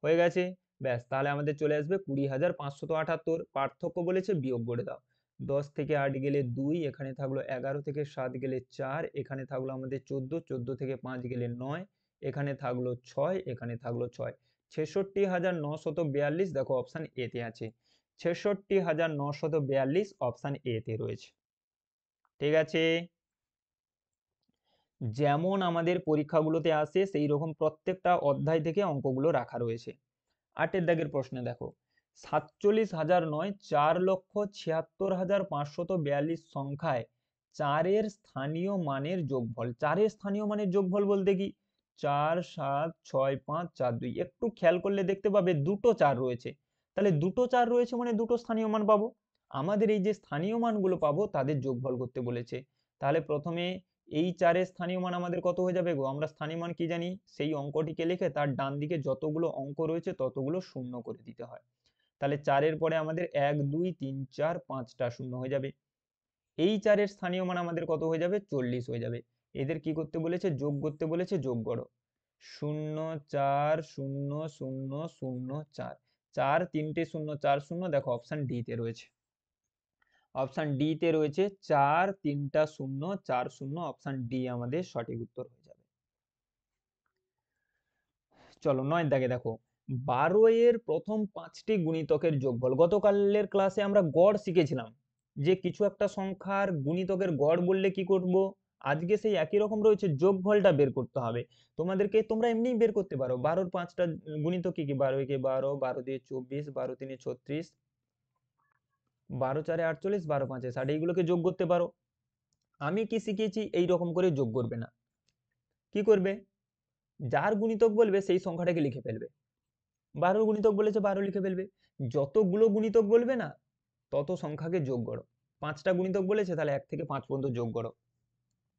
হয়ে গেছে, ব্যাস। তাহলে আমাদের চলে আসবে 20,578। পার্থক্য বলেছে, বিয়োগ করে দাও। 10 থেকে 8 গেলে 2, এখানে থাকলো 11 থেকে 7 গেলে 4, এখানে থাকলো আমাদের 14, 14 থেকে 5 গেলে 9, এখানে থাকলো 6, এখানে থাকলো 6। 66,942 দেখো অপশন এ তে আছে। 66,942 অপশন এ তে রয়েছে। ঠিক আছে, যেমন আমাদের পরীক্ষাগুলোতে আসে সেই রকম প্রত্যেকটা অধ্যায় থেকে অঙ্কগুলো রাখা রয়েছে। 8 দাগের প্রশ্নে দেখো, 47,000 নয় 4,76,542 সংখ্যায় 4-এর স্থানীয় মানের যোগফল। 4-এর স্থানীয় মানের যোগফল বলতে কি? 4 7 6 5 4 2। একটু খেয়াল করলে দেখতে পাবে দুটো 4 রয়েছে। তাহলে দুটো 4 রয়েছে মানে দুটো স্থানীয় মান পাবো। আমাদের এই যে স্থানীয় মানগুলো পাবো তাদের যোগফল করতে বলেছে। তাহলে প্রথমে এই 4-এর স্থানীয় মান আমাদের কত হয়ে যাবে গো? আমরা স্থানীয় মান কি জানি? সেই অঙ্কটিকে লিখে তার ডান দিকে যতগুলো অঙ্ক রয়েছে ততগুলো শূন্য করে দিতে হয়। তাহলে 4-এর পরে আমাদের 1 2 3 4 5টা শূন্য হয়ে যাবে। এই 4-এর স্থানীয় মান আমাদের কত হয়ে যাবে? 40 হয়ে যাবে। এদের কি করতে বলেছে? যোগ করতে বলেছে, যোগ করো। 0 4 0 0 0 4, 4 3টে 0 4 0, দেখো অপশন ডি তে রয়েছে। অপশন ডি তে রয়েছে 4 3টা 0 4 0, অপশন ডি আমাদের সঠিক উত্তর হয়ে যাবে। চলো 9 দাগে দেখো, 12 এর প্রথম 5টি গুণিতকের যোগফল। গতকালের ক্লাসে আমরা গড় শিখেছিলাম যে কিছু একটা সংখ্যার গুণিতকের গড় বললে কি করব, আজকে সেই একই রকম রয়েছে, যোগফলটা বের করতে হবে। তোমাদেরকে তোমরা এমনিই বের করতে পারো। 12-র 5টা গুণিতক কি কি? 12 একে 12, 12 দিয়ে 24, 12 3 36, 12 4 48, 12 5 60, এইগুলোকে যোগ করতে পারো। আমি কি শিখিয়েছি? এই রকম করে যোগ করবে না। কি করবে? যার গুণিতক বলবে সেই সংখ্যাটাকে লিখে ফেলবে। 12 গুণিতক বলেছে 12 লিখে ফেলবে। যতগুলো গুণিতক বলবে না তত সংখ্যাকে যোগ করো। 5টা গুণিতক বলেছে, তাহলে 1 থেকে 5 পর্যন্ত যোগ করো।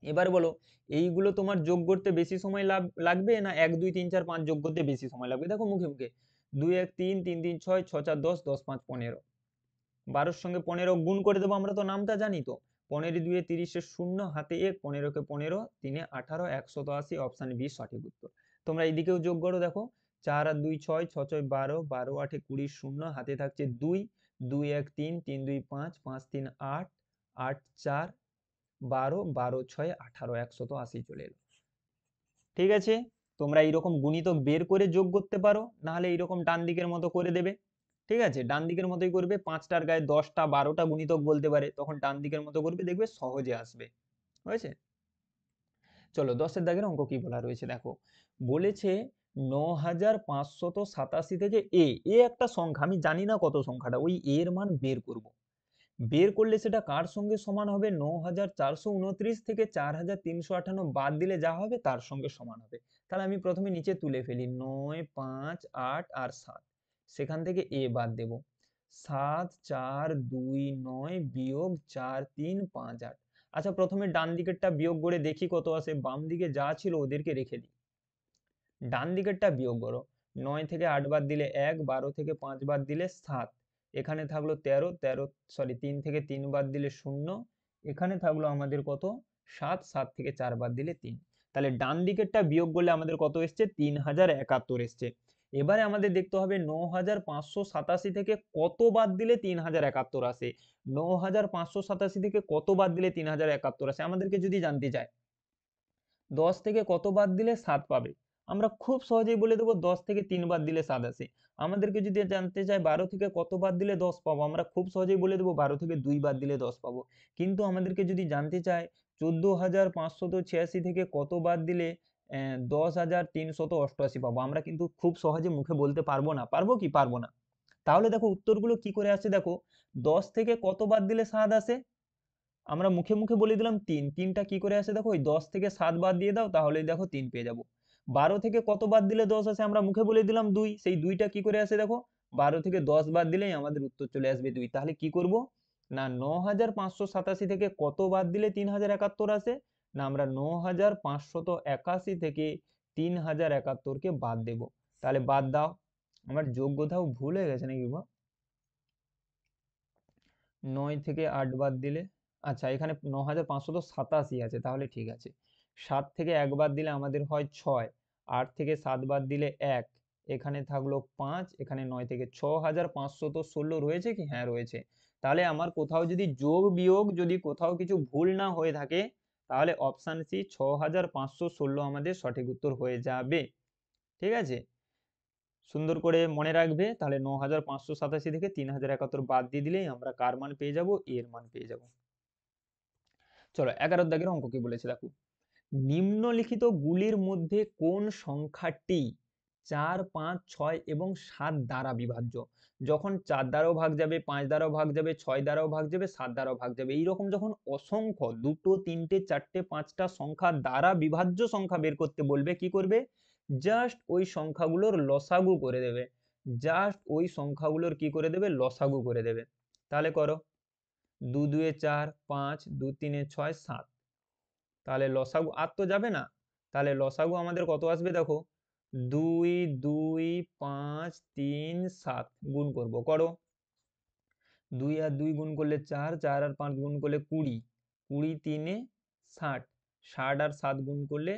এবার বলো, এইগুলো তোমার যোগ করতে বেশি সময় লাগবে না 1 2 3 4 5 যোগ করতে বেশি সময় লাগবে? দেখো মুখে মুখে, 2 1 3 3 3 6 6 4 10 10 5 15, 12-র সঙ্গে 15 গুণ করে দেবো, আমরা তো নামটা জানি তো। 15 2 30 0, হাতে 1, 15 কে 15, 3 18, 180, অপশন বি সঠিক উত্তর। তোমরা এইদিকেও যোগ করো, দেখো 4 আর 2 6, 6 6 12, 12 8 20 0, হাতে থাকছে 2, 2 1 3, 3 2 5, 5 3 8, 8 4 12, 12 6 18, 180 চলে এলো। ঠিক আছে, তোমরা এইরকম গুণিতক বের করে যোগ করতে পারো, নাহলে এইরকম ডান দিকের মতো করে দেবে। ঠিক আছে, ডান দিকের মতোই করবে। 5টার গায়ে 10টা 12টা গুণিতক বলতে পারে, তখন ডান দিকের মতো করবে, দেখবে সহজে আসবে। হয়েছে? চলো 10-এর দাগের অঙ্ক কি বলা রয়েছে দেখো। বলেছে 9587 থেকে এ একটা সংখ্যা, আমি জানি না কত সংখ্যাটা, ওই এর মান বের করব। বের করলে সেটা কার সঙ্গে সমান হবে? 9429 থেকে 4358 বাদ দিলে যা হবে তার সঙ্গে সমান হবে। তাহলে আমি প্রথমে নিচে তুলে ফেলি, 9 5 8 আর 7, সেখান থেকে এ বাদ দেব। 7 4 2 9 বিয়োগ 4 3 5 8। আচ্ছা, প্রথমে ডান দিকেরটা বিয়োগ করে দেখি কত আসে। বাম দিকে যা ছিল ওদেরকে রেখে দিই, ডান দিকেরটা বিয়োগ করো। 9 থেকে 8 বাদ দিলে 1, 12 থেকে 5 বাদ দিলে 7, এখানে থাকলো 13, 3 থেকে 3 বাদ দিলে 0, এখানে থাকলো আমাদের কত? 7, 7 থেকে 4 বাদ দিলে 3। তাহলে ডান দিকেরটা বিয়োগ করলে আমাদের কত এসছে? 3071 এসছে। এবারে আমাদের দেখতে হবে 9587 থেকে কত বাদ দিলে 3071 আসে। 9587 থেকে কত বাদ দিলে 3071 আসে আমাদেরকে যদি জানতে চায়, 10 থেকে কত বাদ দিলে 7 পাবে, আমরা খুব সহজেই বলে দেবো 10 থেকে 3 বাদ দিলে 7 আসে। আমাদেরকে যদি জানতে চায় 12 থেকে কত বাদ দিলে 10 পাবো, আমরা খুব সহজেই বলে দেবো 12 থেকে 2 বাদ দিলে 10 পাবো। কিন্তু আমাদেরকে যদি জানতে চায় 14586 থেকে কত বাদ দিলে 10388 পাবো, আমরা কিন্তু খুব সহজে মুখে বলতে পারবো না। পারবো কি? পারবো না। তাহলে দেখো উত্তরগুলো কি করে আসে দেখো। 10 থেকে কত বাদ দিলে 7 আসে? আমরা মুখে মুখে বলে দিলাম 3, 3টা কি করে আসে দেখো, ওই 10 থেকে 7 বাদ দিয়ে দাও, তাহলেই দেখো 3 পেয়ে যাবো। 12 থেকে কত বাদ দিলে 10 আসে? আমরা মুখে বলে দিলাম 2, সেই 2টা কি করে আসে দেখো, 12 থেকে 10 বাদ দিলেই আমাদের উত্তর চলে আসবে 2। তাহলে কি করব না, 9587 থেকে কত বাদ দিলে 3071 আসে? না, আমরা 9581 থেকে 3071 কে বাদ দেব। তাহলে বাদ দাও। আমার যোগ কোথাও ভুল হয়ে গেছে নাকি গো? 9 থেকে 8 বাদ দিলে, আচ্ছা এখানে 9587 আছে, তাহলে ঠিক আছে। 7 থেকে 1 বাদ দিলে আমাদের হয় 6, 8 থেকে 7 বাদ দিলে 1, এখানে থাকলো 5, এখানে 9 থেকে 6516 রয়েছে কি? হ্যাঁ রয়েছে। তাহলে আমার কোথাও যদি যোগ বিয়োগ যদি কোথাও কিছু ভুল না হয়ে থাকে, তাহলে অপশান সি 6516 আমাদের সঠিক উত্তর হয়ে যাবে। ঠিক আছে, সুন্দর করে মনে রাখবে। তাহলে 9587 থেকে 3071 বাদ দিয়ে দিলেই আমরা কার মান পেয়ে যাব? এর মান পেয়ে যাব। চলো 11 দাগের অঙ্ক কি বলেছে দেখো। নিম্নলিখিত গুলির মধ্যে কোন সংখ্যাটি 4 5 6 এবং 7 দ্বারা বিভাজ্য? যখন 4 দ্বারাও ভাগ যাবে, 5 দ্বারাও ভাগ যাবে, 6 দ্বারাও ভাগ যাবে, 7 দ্বারাও ভাগ যাবে, এইরকম যখন অসংখ্য 2টো 3টে 4টে 5টা সংখ্যা দ্বারা বিভাজ্য সংখ্যা বের করতে বলবে, কি করবে? জাস্ট ওই সংখ্যাগুলোর লসাগু করে দেবে। জাস্ট ওই সংখ্যাগুলোর কি করে দেবে? লসাগু করে দেবে। তাহলে করো, 2 2 4 5, 2 3 6 7, তাহলে লসাগু আর তো যাবে না, তাহলে লসাগু আমাদের কত আসবে দেখো, 2 2 5 3 7 গুণ করব, করো। 2 আর 2 গুণ করলে 4, 4 আর 5 গুণ করলে 20, 20 3 60, 60 আর 7 গুণ করলে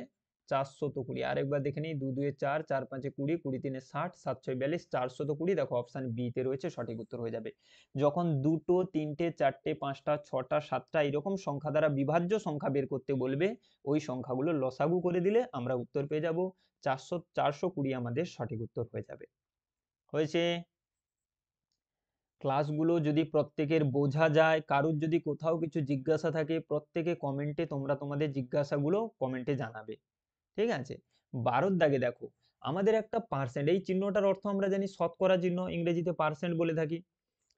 420। আরেকবার দেখে নিই, 2 2 4, 4 5 20, 20 3 60, 7 6 42, 420। দেখো অপশন বি তে রয়েছে, সঠিক উত্তর হয়ে যাবে। যখন দুটো, তিনটে, চারটে, পাঁচটা, ছটা, সাতটা এরকম সংখ্যা দ্বারা বিভাজ্য সংখ্যা বের করতে বলবে, ওই সংখ্যাগুলো লসাগু করে দিলে আমরা উত্তর পেয়ে যাব 400, 420 আমাদের সঠিক উত্তর হয়ে যাবে। হয়েছে। ক্লাসগুলো যদি প্রত্যেকের বোঝা যায়, কারুর যদি কোথাও কিছু জিজ্ঞাসা থাকে, প্রত্যেকে কমেন্টে তোমরা তোমাদের জিজ্ঞাসাগুলো কমেন্টে জানাবে, ঠিক আছে। 12 দাগে দেখো, আমাদের একটা পার্সেন্ট, এই চিহ্নটার অর্থ আমরা জানি শতকরা চিহ্ন, ইংরেজিতে পার্সেন্ট বলে থাকি।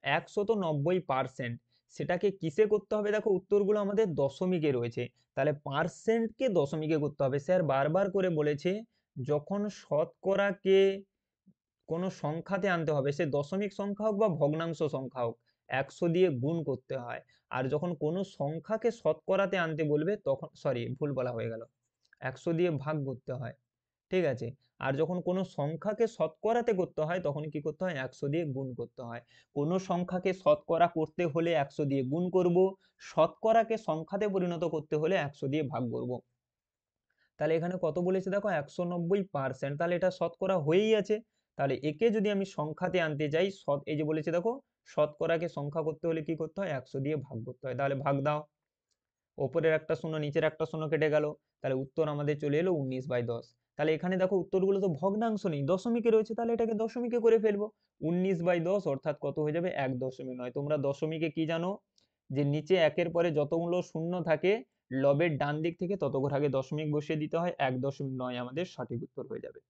190%, সেটাকে কিসে করতে হবে? দেখো উত্তরগুলো আমাদের দশমিকে রয়েছে, তাহলে পার্সেন্টকে দশমিকে করতে হবে। স্যার বারবার করে বলেছে, যখন শতকরাকে কোনো সংখ্যাতে আনতে হবে, সে দশমিক সংখ্যা হোক বা ভগ্নাংশ সংখ্যা হোক, 100 দিয়ে গুণ করতে হয়। আর যখন কোনো সংখ্যাকে শতকরাতে আনতে বলবে তখন, সরি ভুল বলা হয়ে গেল, 100 দিয়ে ভাগ করতে হয়, ঠিক আছে। আর যখন কোনো সংখ্যাকে শতকরাতে করতে হয় তখন কি করতে হয়? 100 দিয়ে গুণ করতে হয়। কোনো সংখ্যাকে শতকরা করতে হলে 100 দিয়ে গুণ করব, শতকরাকে সংখ্যাতে পরিণত করতে হলে 100 দিয়ে ভাগ করব। তাহলে এখানে কত বলেছে দেখো, 190%, তাহলে এটা শতকরা হয়েই আছে। তাহলে একে যদি আমি সংখ্যাতে আনতে চাই, এই যে বলেছে দেখো, শতকরাকে সংখ্যা করতে হলে কি করতে হয়? 100 দিয়ে ভাগ করতে হয়। তাহলে ভাগ দাও, ওপরের একটা শূন্য নিচের একটা শূন্য কেটে গেল, তাহলে উত্তর আমাদের চলে এলো 19/10। তাহলে এখানে দেখো উত্তরগুলো তো ভগ্নাংশ নেই, দশমিকে রয়েছে, তাহলে এটাকে দশমিকে করে ফেলবো। 19/10 অর্থাৎ কত হয়ে যাবে? 1.9। তোমরা দশমিকে কি জানো, যে নিচে একের পরে যতগুলো শূন্য থাকে, লবের ডান দিক থেকে তত ঘর আগে দশমিক বসিয়ে দিতে হয়, 1.9 আমাদের সঠিক উত্তর হয়ে যাবে।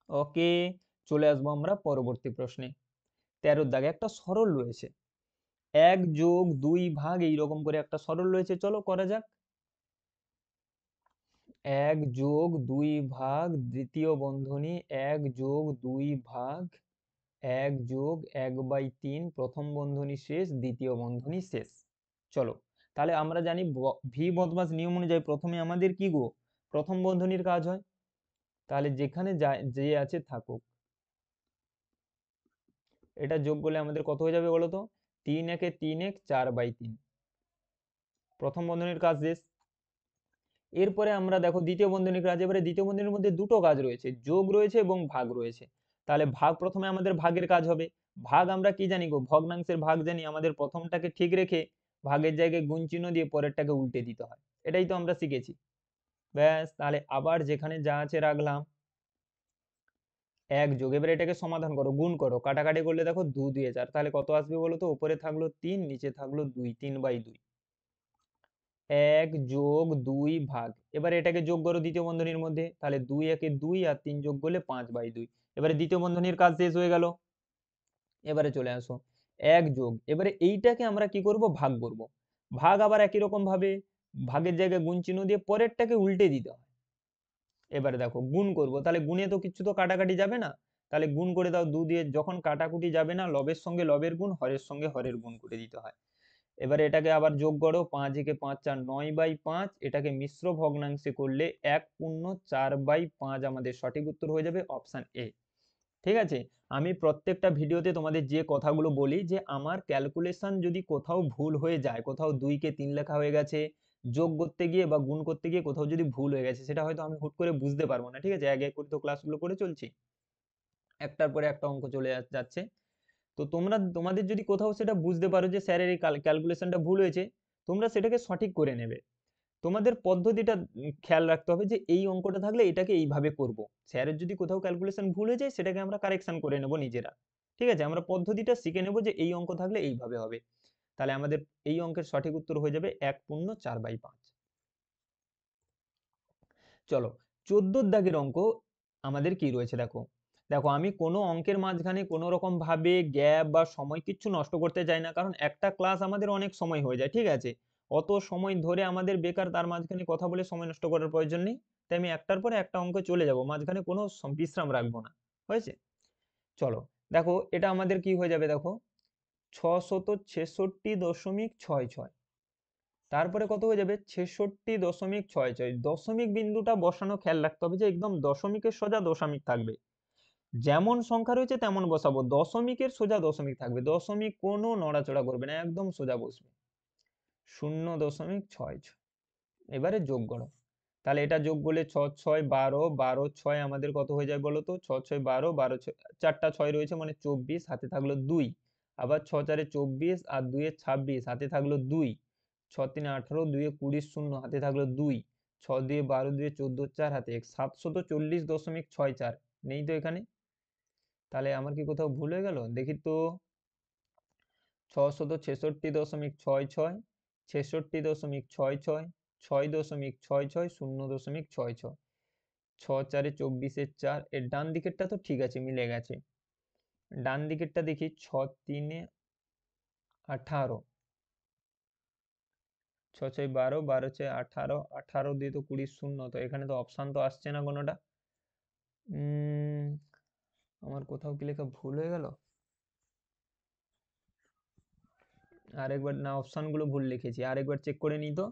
ওকে, চলে আসবো আমরা পরবর্তী প্রশ্নে। 13 দাগে একটা সরল রয়েছে, 1+2 এইরকম করে একটা সরল রয়েছে, চলো করা যাক। 1+2 দ্বিতীয় বন্ধনী, 1+2 1+1/3 প্রথম বন্ধনী শেষ, দ্বিতীয় বন্ধনী শেষ। চলো, তাহলে আমরা জানি ভি বদমাস নিয়ম অনুযায়ী প্রথমে আমাদের কি গো, প্রথম বন্ধনীর কাজ হয়। তাহলে যেখানে যে আছে থাকুক, এটা যোগ করলে আমাদের কত হয়ে যাবে বলো তো? 3 একে 3 এক, 4/3, প্রথম বন্ধনীর কাজ শেষ। এরপরে আমরা দেখো দ্বিতীয় বন্ধনীর কাজ, এবারে দ্বিতীয় বন্ধনীর মধ্যে দুটো কাজ রয়েছে, যোগ রয়েছে এবং ভাগ রয়েছে। তাহলে ভাগ, প্রথমে আমাদের ভাগের কাজ হবে। ভাগ আমরা কি জানি গো, ভগ্নাংশের ভাগ জানি, আমাদের প্রথমটাকে ঠিক রেখে ভাগের জায়গায় গুণ চিহ্ন দিয়ে পরেরটাকে উল্টে দিতে হয়, এটাই তো আমরা শিখেছি। ব্যাস, তাহলে আবার যেখানে যা আছে রাখলাম, 1+, এবারে এটাকে সমাধান করো, গুণ করো, কাটাকাটি করলে দেখো 2 2 4, তাহলে কত আসবে বলো তো? উপরে থাকলো 3, নিচে থাকলো 2, 3/2। 1+2 এবারে এটাকে যোগ করো দ্বিতীয় বন্ধনীর মধ্যে, তাহলে 2 একে 2 আর 3 যোগ করলে 5/2। এবারে দ্বিতীয় বন্ধনীর কাজ শেষ হয়ে গেল। এবারে চলে আসো, 1+, এবারে এইটাকে আমরা কি করব? ভাগ করব। ভাগ আবার একই রকম ভাবে ভাগের জায়গায় গুণ চিহ্ন দিয়ে পরেরটাকে উল্টে দিতে হয়। এবারে দেখো গুণ করব, তাহলে গুণে তো কিছু তো কাটাকাটি যাবে না, তাহলে গুণ করে দাও 2 দিয়ে, যখন কাটাকুটি যাবে না, লবের সঙ্গে লবের গুণ, হরের সঙ্গে হরের গুণ করে দিতে হয়। এবারে এটাকে আবার যোগ করো, 5 একে 5 4, 9/5, এটাকে মিশ্র ভগ্নাংশে করলে 1/4/5 আমাদের সঠিক উত্তর হয়ে যাবে, অপশন এ। ঠিক আছে, আমি প্রত্যেকটা ভিডিওতে তোমাদের যে কথাগুলো বলি, যে আমার ক্যালকুলেশন যদি কোথাও ভুল হয়ে যায়, কোথাও 2 কে 3 লেখা হয়ে গেছে, যোগ করতে গিয়ে বা গুণ করতে গিয়ে কোথাও যদি ভুল হয়ে গেছে, সেটা হয়তো আমি হুট করে বুঝতে পারবো না, ঠিক আছে, এক এক করে তো ক্লাসগুলো করে চলছি, একটার পরে একটা অঙ্ক চলে যাচ্ছে। তো তোমাদের যদি কোথাও সেটা বুঝতে পারো যে স্যারের এই ক্যালকুলেশনটা ভুল হয়েছে, তোমরা সেটাকে সঠিক করে নেবে। তোমাদের পদ্ধতিটা খেয়াল রাখতে হবে, যে এই অঙ্কটা থাকলে এটাকে এইভাবে করব। স্যারের যদি কোথাও ক্যালকুলেশন ভুল হয়ে যায়, সেটাকে আমরা কারেকশন করে নেব নিজেরা, ঠিক আছে। আমরা পদ্ধতিটা শিখে নেব যে এই অঙ্ক থাকলে এইভাবে হবে। তাহলে আমাদের এই অঙ্কের সঠিক উত্তর হয়ে যাবে 1/4/5। চলো, 14 দাগের অঙ্ক আমাদের কি রয়েছে দেখো। দেখো আমি কোনো অঙ্কের মাঝখানে কোনো রকম ভাবে গ্যাপ বা সময় কিচ্ছু নষ্ট করতে চাই না, কারণ একটা ক্লাস আমাদের অনেক সময় হয়ে যায়, ঠিক আছে। অত সময় ধরে আমাদের বেকার তার মাঝখানে কথা বলে সময় নষ্ট করার প্রয়োজন নেই। তাই আমি একটার পরে একটা অঙ্ক চলে যাব, মাঝখানে কোনো বিশ্রাম রাখবো না, হয়েছে। চলো, দেখো এটা আমাদের কি হয়ে যাবে দেখো, 666.66, তারপরে কত হয়ে যাবে 66.66। দশমিক বিন্দুটা বসানো খেয়াল রাখতে হবে যে একদম দশমিকের সোজা দশমিক থাকবে, যেমন সংখ্যা রয়েছে তেমন বসাবো, দশমিকের সোজা দশমিক থাকবে, দশমিক কোনো নড়াচড়া করবে না, একদম সোজা বসবে। 0.66। এবারে যোগ করো, তাহলে এটা যোগ করলে 6 6 12, 12 6 আমাদের কত হয়ে যায় বলো তো, 6 6 12, 12 চারটা 6 রয়েছে মানে 24, হাতে থাকলো 2, আবার 6 4 24 আর 2 26, হাতে থাকলো 2, 6 3 18, 2 20, 0 হাতে থাকলো 2, 6 2 12, 2 14, 4 হাতে 1, 740.64 নেই তো এখানে, তাহলে আমার কি কোথাও ভুল হয়ে গেল দেখি তো। 666.66, 66.66, 6.66, 0.66, 6 4 24 4, এর ডান দিকেরটা তো ঠিক আছে, মিলে গেছে। ডান দিকেরটা দেখি 6 3 18, 6 6 12, 12 6 18, 18 দিয়ে তো 20 0, তো এখানে তো অপশান তো আসছে না কোনোটা। আমার কোথাও কি লেখা ভুল হয়ে গেল, আরেকবার না, অপশানগুলো ভুল লিখেছি, আরেকবার চেক করে নিই তো।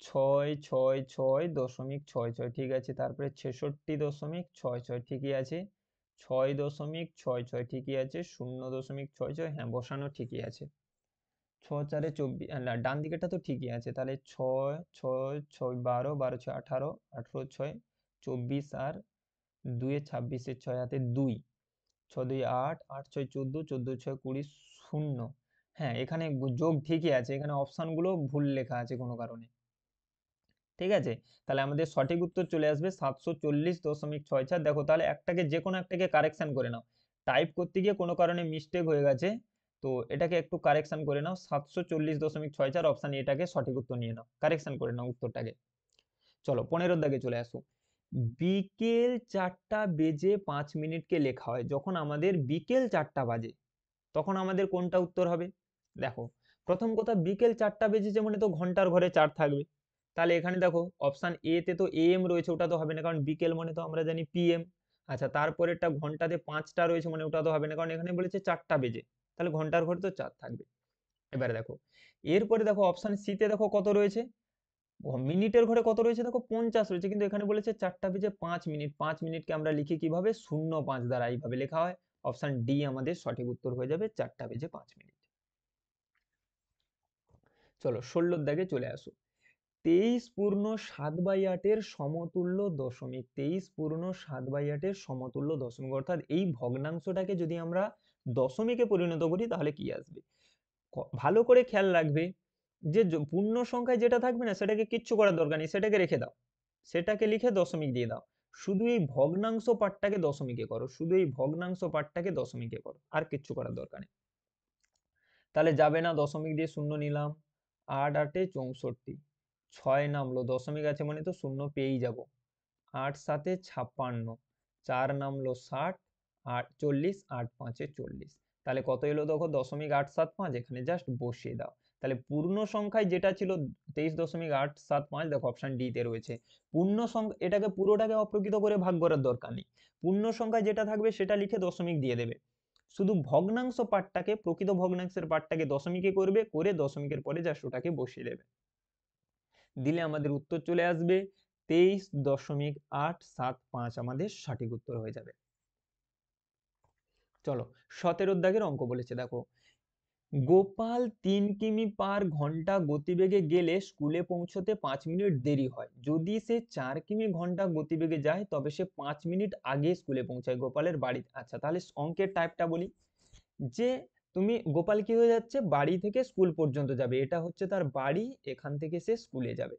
6 6 6.66, ঠিক আছে, তারপরে 66.66 ঠিকই আছে, 6.66 ঠিকই আছে, 0.66, হ্যাঁ বসানো ঠিকই আছে। 6 4 24, না ডান দিকেরটা তো ঠিকই আছে, তাহলে 6 6 6 12, 12 6 18, 18 6 24 আর 2 26, 6 হাতে 2, 6 2 8, 8 6 14, 14 6 20, 0। হ্যাঁ এখানে যোগ ঠিকই আছে, এখানে অপশানগুলো ভুল লেখা আছে কোনো কারণে। ঠিক আছে, তাহলে আমাদের সঠিক উত্তর চলে আসবে 740.64। দেখো তাহলে একটাকে, যে কোনো একটাকে কারেকশন করে নাও, টাইপ করতে গিয়ে কোনো কারণে মিস্টেক হয়ে গেছে, তো এটাকে একটু কারেকশন করে নাও, 740.64 অপশন এটাকে সঠিক উত্তর নিয়ে নাও, কারেকশন করে নাও উত্তরটাকে। চলো 15 দাগে চলে আসো। বিকেল 4:05 লেখা হয়, যখন আমাদের বিকেল 4টা বাজে তখন আমাদের কোনটা উত্তর হবে? দেখো, প্রথম কথা বিকেল 4টা বেজেছে মানে তো ঘন্টার ঘরে 4 থাকবে, তাহলে এখানে দেখো অপশন এ তে তো এম রয়েছে, ওটা তো হবে না কারণ বিকেল মানে তো আমরা জানি পিএম। আচ্ছা, তারপরেরটা ঘন্টাতে 5টা রয়েছে মানে ওটা তো হবে না কারণ এখানে বলেছে 4টা বেজে, তাহলে ঘন্টার ঘরে তো 4 থাকবে। এবারে দেখো, এরপরে দেখো অপশন সি তে দেখো কত রয়েছে, মিনিটের ঘরে কত রয়েছে দেখো 50 রয়েছে, কিন্তু এখানে বলেছে 4টা বেজে 5 মিনিট, 5 মিনিটকে আমরা লিখি কিভাবে, 05 দ্বারা, এইভাবে লেখা হয়। অপশন ডি আমাদের সঠিক উত্তর হয়ে যাবে, 4:05। চলো 16 দাগে চলে আসো। 23.7/8 সমতুল্য দশমিক, 23.7/8 সমতুল্য দশমিক, অর্থাৎ এই ভগ্নাংশটাকে যদি আমরা দশমিকে পরিণত করি তাহলে কি আসবে, ভালো করে খেয়াল রাখবে যে পূর্ণ সংখ্যায় যেটা থাকবে না সেটাকে কিচ্ছু করার দরকার নেই, সেটাকে রেখে দাও, সেটাকে লিখে দশমিক দিয়ে দাও, শুধু এই ভগ্নাংশ পার্টটাকে দশমিকে করো, শুধু এই ভগ্নাংশ পার্টটাকে দশমিকে করো, আর কিচ্ছু করার দরকার নেই। তাহলে যাবে না, দশমিক দিয়ে শূন্য নিলাম, 8 8 64, 6 নামলো, দশমিক আছে মানে তো শূন্য পেয়েই যাব, 8 7 56, 4 নামলো 60, 8 40, 8 5 40, তাহলে কত এলো দেখো 0.875, এখানে জাস্ট বসিয়ে দাও। তাহলে পূর্ণ সংখ্যায় যেটা ছিল 23.875, দেখো অপশন ডি তে রয়েছে। পূর্ণ সংখ্যা, এটাকে পুরোটাকে অপ্রকৃত করে ভাগ করার দরকার নেই, পূর্ণ সংখ্যায় যেটা থাকবে সেটা লিখে দশমিক দিয়ে দেবে, শুধু ভগ্নাংশ পার্টটাকে, প্রকৃত ভগ্নাংশের পার্টটাকে দশমিকে করবে, করে দশমিকের পরে জাস্ট ওটাকে বসিয়ে দেবে, দিলে আমাদের উত্তর চলে আসবে 23.875, আমাদের সঠিক উত্তর হয়ে যাবে। চলো 17 দাগের অঙ্ক বলেছে, দেখো গোপাল 3 কিমি/ঘন্টা গতিবেগে গেলে স্কুলে পৌঁছতে 5 মিনিট দেরি হয়, যদি সে 4 কিমি/ঘন্টা গতিবেগে যায় তবে সে 5 মিনিট আগে স্কুলে পৌঁছায় গোপালের বাড়ি। আচ্ছা, তাহলে অঙ্কের টাইপটা বলি, যে তুমি, গোপাল কি হয়ে যাচ্ছে, বাড়ি থেকে স্কুল পর্যন্ত যাবে, এটা হচ্ছে তার বাড়ি, এখান থেকে সে স্কুলে যাবে,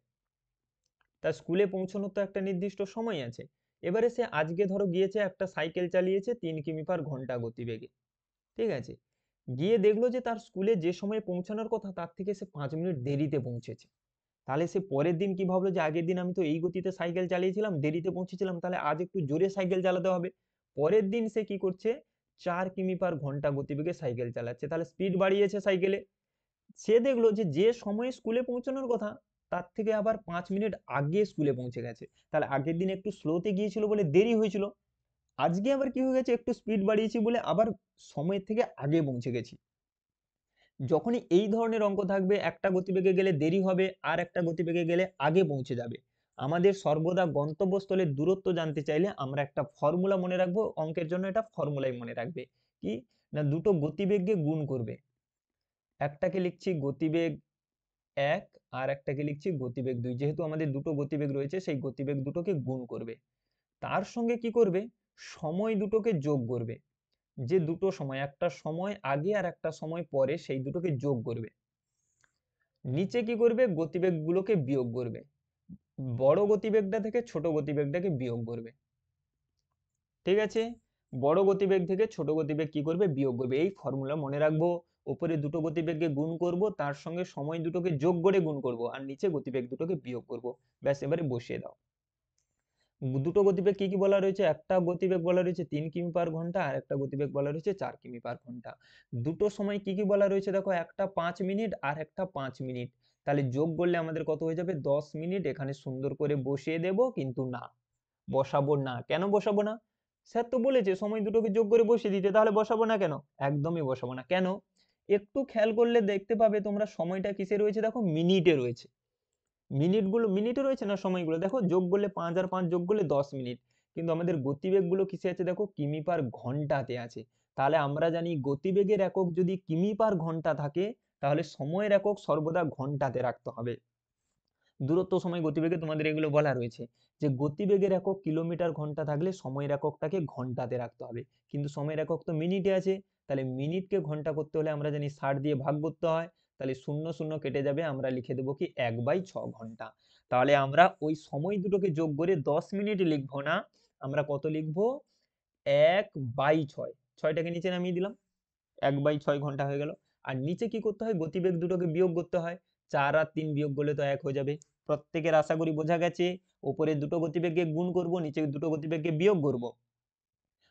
তার স্কুলে পৌঁছানোর তো একটা নির্দিষ্ট সময় আছে। এবারে সে আজকে ধরো গিয়েছে, একটা সাইকেল চালিয়েছে 3 কিমি/ঘন্টা গতিবেগে, ঠিক আছে, গিয়ে দেখলো যে তার স্কুলে যে সময় পৌঁছানোর কথা তার থেকে সে 5 মিনিট দেরিতে পৌঁছেছে, তাহলে সে পরের দিন কি ভাবলো, যে আগের দিন আমি তো এই গতিতে সাইকেল চালিয়েছিলাম, দেরিতে পৌঁছেছিলাম, তাহলে আজ একটু জোরে সাইকেল চালাতে হবে। পরের দিন সে কি করছে, 4 কিমি/ঘন্টা গতিবেগে সাইকেল চালাচ্ছে, তাহলে স্পিড বাড়িয়েছে সাইকেলে। সে দেখলো যে যে সময়ে স্কুলে পৌঁছানোর কথা তার থেকে আবার 5 মিনিট আগে স্কুলে পৌঁছে গেছে, তাহলে আগের দিন একটু স্লোতে গিয়েছিল বলে দেরি হয়েছিল, আজকে আবার কি হয়ে গেছে, একটু স্পিড বাড়িয়েছি বলে আবার সময়ের থেকে আগে পৌঁছে গেছি। যখনই এই ধরনের অঙ্ক থাকবে, একটা গতিবেগে গেলে দেরি হবে আর একটা গতিবেগে গেলে আগে পৌঁছে যাবে। আমাদের সর্বদা গন্তব্যস্থলের দূরত্ব জানতে চাইলে আমরা একটা ফর্মুলা মনে রাখবো, অঙ্কের জন্য এটা ফর্মুলাই মনে রাখবে। কি না, দুটো গতিবেগকে গুণ করবে। একটাকে লিখছি গতিবেগ 1 আর একটাকে লিখছি গতিবেগ 2। যেহেতু আমাদের দুটো গতিবেগ রয়েছে, সেই গতিবেগ দুটোকে গুণ করবে। তার সঙ্গে কি করবে, সময় দুটোকে যোগ করবে। যে দুটো সময়, একটা সময় আগে আর একটা সময় পরে, সেই দুটোকে যোগ করবে। নিচে কি করবে, গতিবেগগুলোকে বিয়োগ করবে। বড় গতিবেগটা থেকে ছোট গতিবেগটাকে বিয়োগ করবে। ঠিক আছে, বড় গতিবেগ থেকে ছোট গতিবেগ কি করবে, বিয়োগ করবে। এই ফর্মুলা মনে রাখবো। উপরে দুটো গতিবেগকে গুণ করব, তার সঙ্গে সময় দুটোকে যোগ করে গুণ করব, আর নিচে গতিবেগ দুটোকে বিয়োগ করব। ব্যাস, এবারে বসিয়ে দাও। দুটো গতিবেগ কি কি বলা রয়েছে, একটা গতিবেগ বলা রয়েছে 3 কিমি পার ঘন্টা আর একটা গতিবেগ বলা রয়েছে 4 কিমি পার ঘন্টা। দুটো সময় কি কি বলা রয়েছে দেখো, একটা 5 মিনিট আর একটা 5 মিনিট। তাহলে যোগ করলে আমাদের কত হয়ে যাবে, 10 মিনিট। এখানে সুন্দর করে বসিয়ে দেব, কিন্তু না, বসাবো না। কেন বসাবো না, স্যার তো বলেছে সময় দুটোকে যোগ করে বসিয়ে দিতে, তাহলে বসাবো না কেন? একদমই বসাবো না। কেন, একটু খেয়াল করলে দেখতে পাবে তোমরা, সময়টা কিসে রয়েছে দেখো, মিনিটে রয়েছে। মিনিটগুলো মিনিটে রয়েছে না, সময়গুলো দেখো, যোগ করলে 5 আর 5 যোগ করলে 10 মিনিট। কিন্তু আমাদের গতিবেগগুলো কিসে আছে দেখো, কিমি পার ঘন্টাতে আছে। তাহলে আমরা জানি গতিবেগের একক যদি কিমি পার ঘন্টা থাকে, তাহলে সময়ের একক সর্বদা ঘন্টাতে রাখতে হবে। দূরত্ব, সময়, গতিবেগে তোমাদের এগুলো বলা রয়েছে যে গতিবেগের একক কিলোমিটার ঘন্টা থাকলে সময়ের এককটাকে ঘন্টাতে রাখতে হবে। কিন্তু সময়ের একক তো মিনিটে আছে, তাহলে মিনিটকে ঘন্টা করতে হলে আমরা জানি 60 দিয়ে ভাগ করতে হয়। তাহলে শূন্য শূন্য কেটে যাবে, আমরা লিখে দেবো কি 1/6 ঘন্টা। তাহলে আমরা ওই সময় দুটোকে যোগ করে 10 মিনিট লিখবো না, আমরা কত লিখবো, 1/6। ছয়টাকে নিচে নামিয়ে দিলাম, 1/6 ঘন্টা হয়ে গেল। আর নিচে কি করতে হয়, গতিবেগ দুটোকে বিয়োগ করতে হয়। 4 আর 3 বিয়োগ করলে তো 1 হয়ে যাবে। প্রত্যেকের আশা করি বোঝা গেছে। উপরে দুটো গতিবেগকে গুণ করব, নিচে দুটো গতিবেগকে বিয়োগ করব।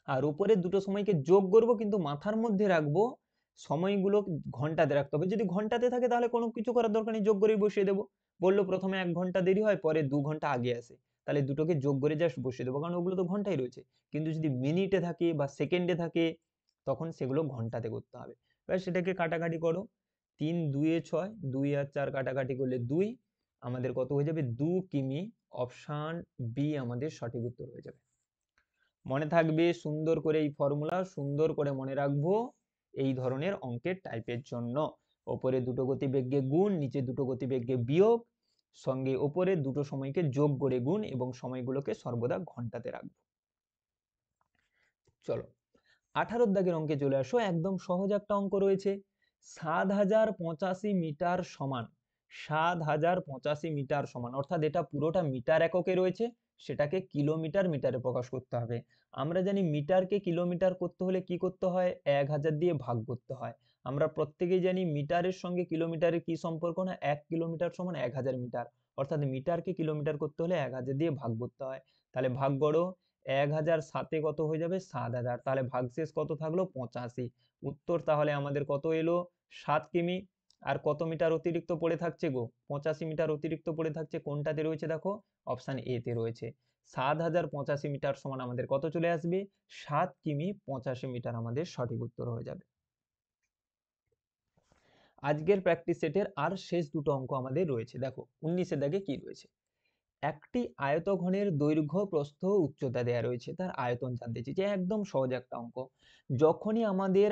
আর উপরে দুটো সময়কে যোগ করব, কিন্তু মাথার মধ্যে রাখবো সময়গুলো ঘন্টাতে রাখতে হবে। যদি ঘন্টাতে থাকে তাহলে কোনো কিছু করার দরকার নেই, যোগ করেই বসিয়ে দেবো। বললো প্রথমে 1 ঘন্টা দেরি হয়, পরে 2 ঘন্টা আগে আসে, তাহলে দুটোকে যোগ করে জাস্ট বসিয়ে দেবো, কারণ ওগুলো তো ঘন্টায় রয়েছে। কিন্তু যদি মিনিটে থাকে বা সেকেন্ডে থাকে, তখন সেগুলো ঘন্টাতে করতে হবে। এবার সেটাকে কাটাকাটি করো, 3 2 6, 2 আর 4 কাটাকাটি করলে 2, আমাদের কত হয়ে যাবে, 2 কিমি। অপশান বি আমাদের সঠিক উত্তর হয়ে যাবে। মনে থাকবে সুন্দর করে, এই ফর্মুলা সুন্দর করে মনে রাখবো এই ধরনের অঙ্কের টাইপের জন্য। ওপরে দুটো গতিবেগকে গুণ, নিচে দুটো গতিবেগকে বিয়োগ, সঙ্গে ওপরে দুটো সময়কে যোগ করে গুণ, এবং সময়গুলোকে সর্বদা ঘন্টাতে রাখবো। চলো 18 দাগের অঙ্কে চলে আসো। একদম সহজ একটা অঙ্ক রয়েছে। 7085 মিটার সমান, 7085 মিটার সমান, অর্থাৎ এটা পুরোটা মিটার এককে রয়েছে, সেটাকে কিলোমিটার মিটারে প্রকাশ করতে হবে। আমরা জানি মিটারকে কিলোমিটার করতে হলে কি করতে হয়, 1000 দিয়ে ভাগ করতে হয়। আমরা প্রত্যেকেই জানি মিটারের সঙ্গে কিলোমিটারের কি সম্পর্ক, না 1 কিলোমিটার সমান 1000 মিটার। অর্থাৎ মিটারকে কিলোমিটার করতে হলে 1000 দিয়ে ভাগ করতে হয়। তাহলে ভাগ করো, 1000 সাথে কত হয়ে যাবে, 7000। তাহলে ভাগশেষ কত থাকলো, 85। উত্তর তাহলে আমাদের কত এলো, 7 কিমি। আর কত মিটার অতিরিক্ত পড়ে থাকছে গো, 85 মিটার অতিরিক্ত পড়ে থাকছে। কোনটাতে রয়েছে দেখো, অপশান এ তে রয়েছে। 7085 মিটার সমান আমাদের কত চলে আসবে, 7 কিমি 85 মিটার আমাদের সঠিক উত্তর হয়ে যাবে। আজকের প্র্যাকটিস সেটের আর শেষ দুটো অঙ্ক আমাদের রয়েছে। দেখো 19 দাগে কি রয়েছে, একটি আয়তঘনের দৈর্ঘ্য, প্রস্থ, উচ্চতা দেয়া রয়েছে, তার আয়তন জানতে চেয়েছে। একদম সহজ একটা অঙ্ক। যখনই আমাদের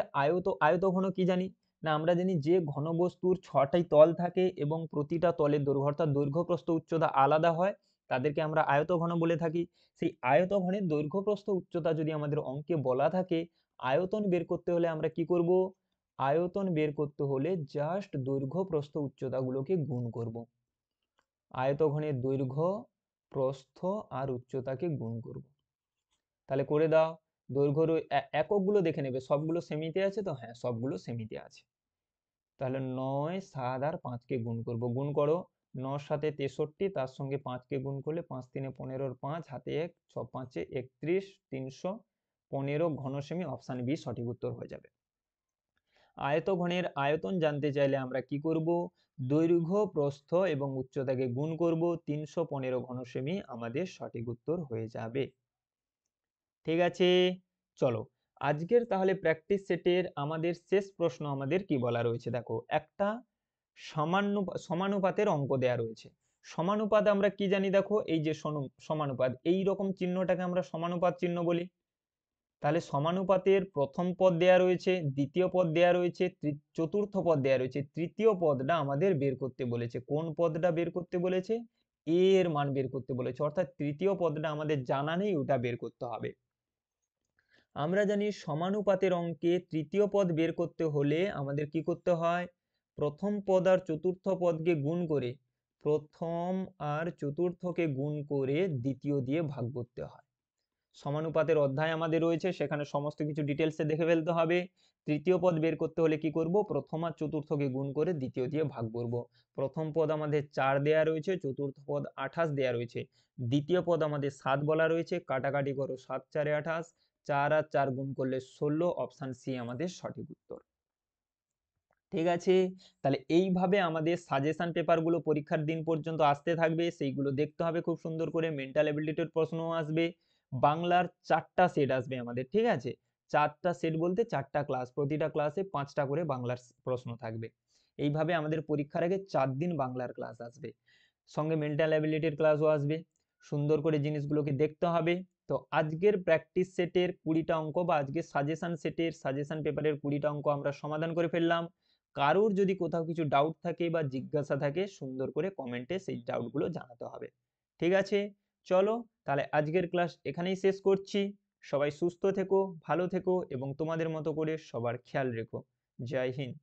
আয়তঘন কি জানি, না আমরা জানি যে ঘনবস্তুর 6টি তল থাকে এবং প্রতিটা তলের দৈর্ঘ্য, অর্থাৎ দৈর্ঘ্য, প্রস্থ, উচ্চতা আলাদা হয়, তাদেরকে আমরা আয়তঘন বলে থাকি। সেই আয়তঘনের দৈর্ঘ্য, প্রস্থ, উচ্চতা যদি আমাদের অঙ্কে বলা থাকে, আয়তন বের করতে হলে আমরা কি করব, আয়তন বের করতে হলে জাস্ট দৈর্ঘ্য, প্রস্থ, উচ্চতা গুলোকে গুণ করব। আয়তঘনের দৈর্ঘ্য, প্রস্থ আর উচ্চতাকে গুণ করব। তাহলে করে দাও। দৈর্ঘ্যর এককগুলো দেখে নেবে, সবগুলো সেমিতে আছে তো, হ্যাঁ সবগুলো সেমিতে আছে। তাহলে 9, 7 আর 5 কে গুণ করব। গুণ করো, 9 7 63, তার সঙ্গে 5 কে গুণ করলে 5 3 15, 5 হাতে 1, 6 5 31, 315 ঘন সেমি। অপশান বি সঠিক উত্তর হয়ে যাবে। আয়তঘনের আয়তন জানতে চাইলে আমরা কি করব, দৈর্ঘ্য, প্রস্থ এবং উচ্চতাকে গুণ করব। 315 ঘন সেমি আমাদের সঠিক উত্তর হয়ে যাবে। ঠিক আছে, চলো আজকের তাহলে প্র্যাকটিস সেটের আমাদের শেষ প্রশ্ন আমাদের কি বলা রয়েছে, দেখো একটা সমানুপাতের অঙ্ক দেয়া রয়েছে। সমানুপাত আমরা কি জানি, দেখো এই যে সমানুপাত, এই রকম চিহ্নটাকে আমরা সমানুপাত চিহ্ন বলি। তাহলে সমানুপাতের প্রথম পদ দেয়া রয়েছে, দ্বিতীয় পদ দেয়া রয়েছে, চতুর্থ পদ দেয়া রয়েছে, তৃতীয় পদটা আমাদের বের করতে বলেছে। কোন পদটা বের করতে বলেছে? এ এর মান বের করতে বলেছে, অর্থাৎ তৃতীয় পদটা আমাদের জানা নেই, ওটা বের করতে হবে। আমরা জানি সমানুপাতের অঙ্কে তৃতীয় পদ বের করতে হলে আমাদের কি করতে হয়? প্রথম পদ আর চতুর্থ পদকে গুণ করে, প্রথম আর চতুর্থকে গুণ করে দ্বিতীয় দিয়ে ভাগ করতে হয়। সমানুপাতের অধ্যায় আমাদের রয়েছে, সেখানে সমস্ত কিছু ডিটেলসে দেখে ফেলতে হবে। তৃতীয় পদ বের করতে হলে কি করব? প্রথম আর চতুর্থকে গুণ করে দ্বিতীয় দিয়ে ভাগ করব। প্রথম পদ আমাদের 4 দেয়া রয়েছে, চতুর্থ পদ 28 দেয়া রয়েছে, দ্বিতীয় পদ আমাদের 7 বলা রয়েছে। কাটাকাটি করো, 7 4 28, 4 আর 4 গুণ করলে 16, অপশন সি আমাদের সঠিক উত্তর। ঠিক আছে, তাহলে এইভাবে আমাদের সাজেশন পেপারগুলো পরীক্ষার দিন পর্যন্ত আসতে থাকবে, সেইগুলো দেখতে হবে খুব সুন্দর করে। মেন্টাল অ্যাবিলিটির প্রশ্নও আসবে, বাংলার 4টা সেট আসবে আমাদের, ঠিক আছে। 4টা সেট বলতে 4টা ক্লাস, প্রতিটা ক্লাসে 5টা করে বাংলার প্রশ্ন থাকবে। এইভাবে আমাদের পরীক্ষার আগে 4 দিন বাংলার ক্লাস আসবে, সঙ্গে মেন্টাল অ্যাবিলিটির ক্লাসও আসবে। সুন্দর করে জিনিসগুলোকে দেখতে হবে। তো আজকের প্র্যাকটিস সেটের 20টা অঙ্ক বা আজকের সাজেশন সেটের সাজেশন পেপারের 20টা অঙ্ক আমরা সমাধান করে ফেললাম। কারোর যদি কোথাও কিছু ডাউট থাকে বা জিজ্ঞাসা থাকে, সুন্দর করে কমেন্টে সেই ডাউটগুলো জানাতে হবে। ঠিক আছে, চলো তাহলে আজকের ক্লাস এখানেই শেষ করছি। সবাই সুস্থ থেকো, ভালো থেকো এবং তোমাদের মতো করে সবার খেয়াল রেখো। জয় হিন্দ।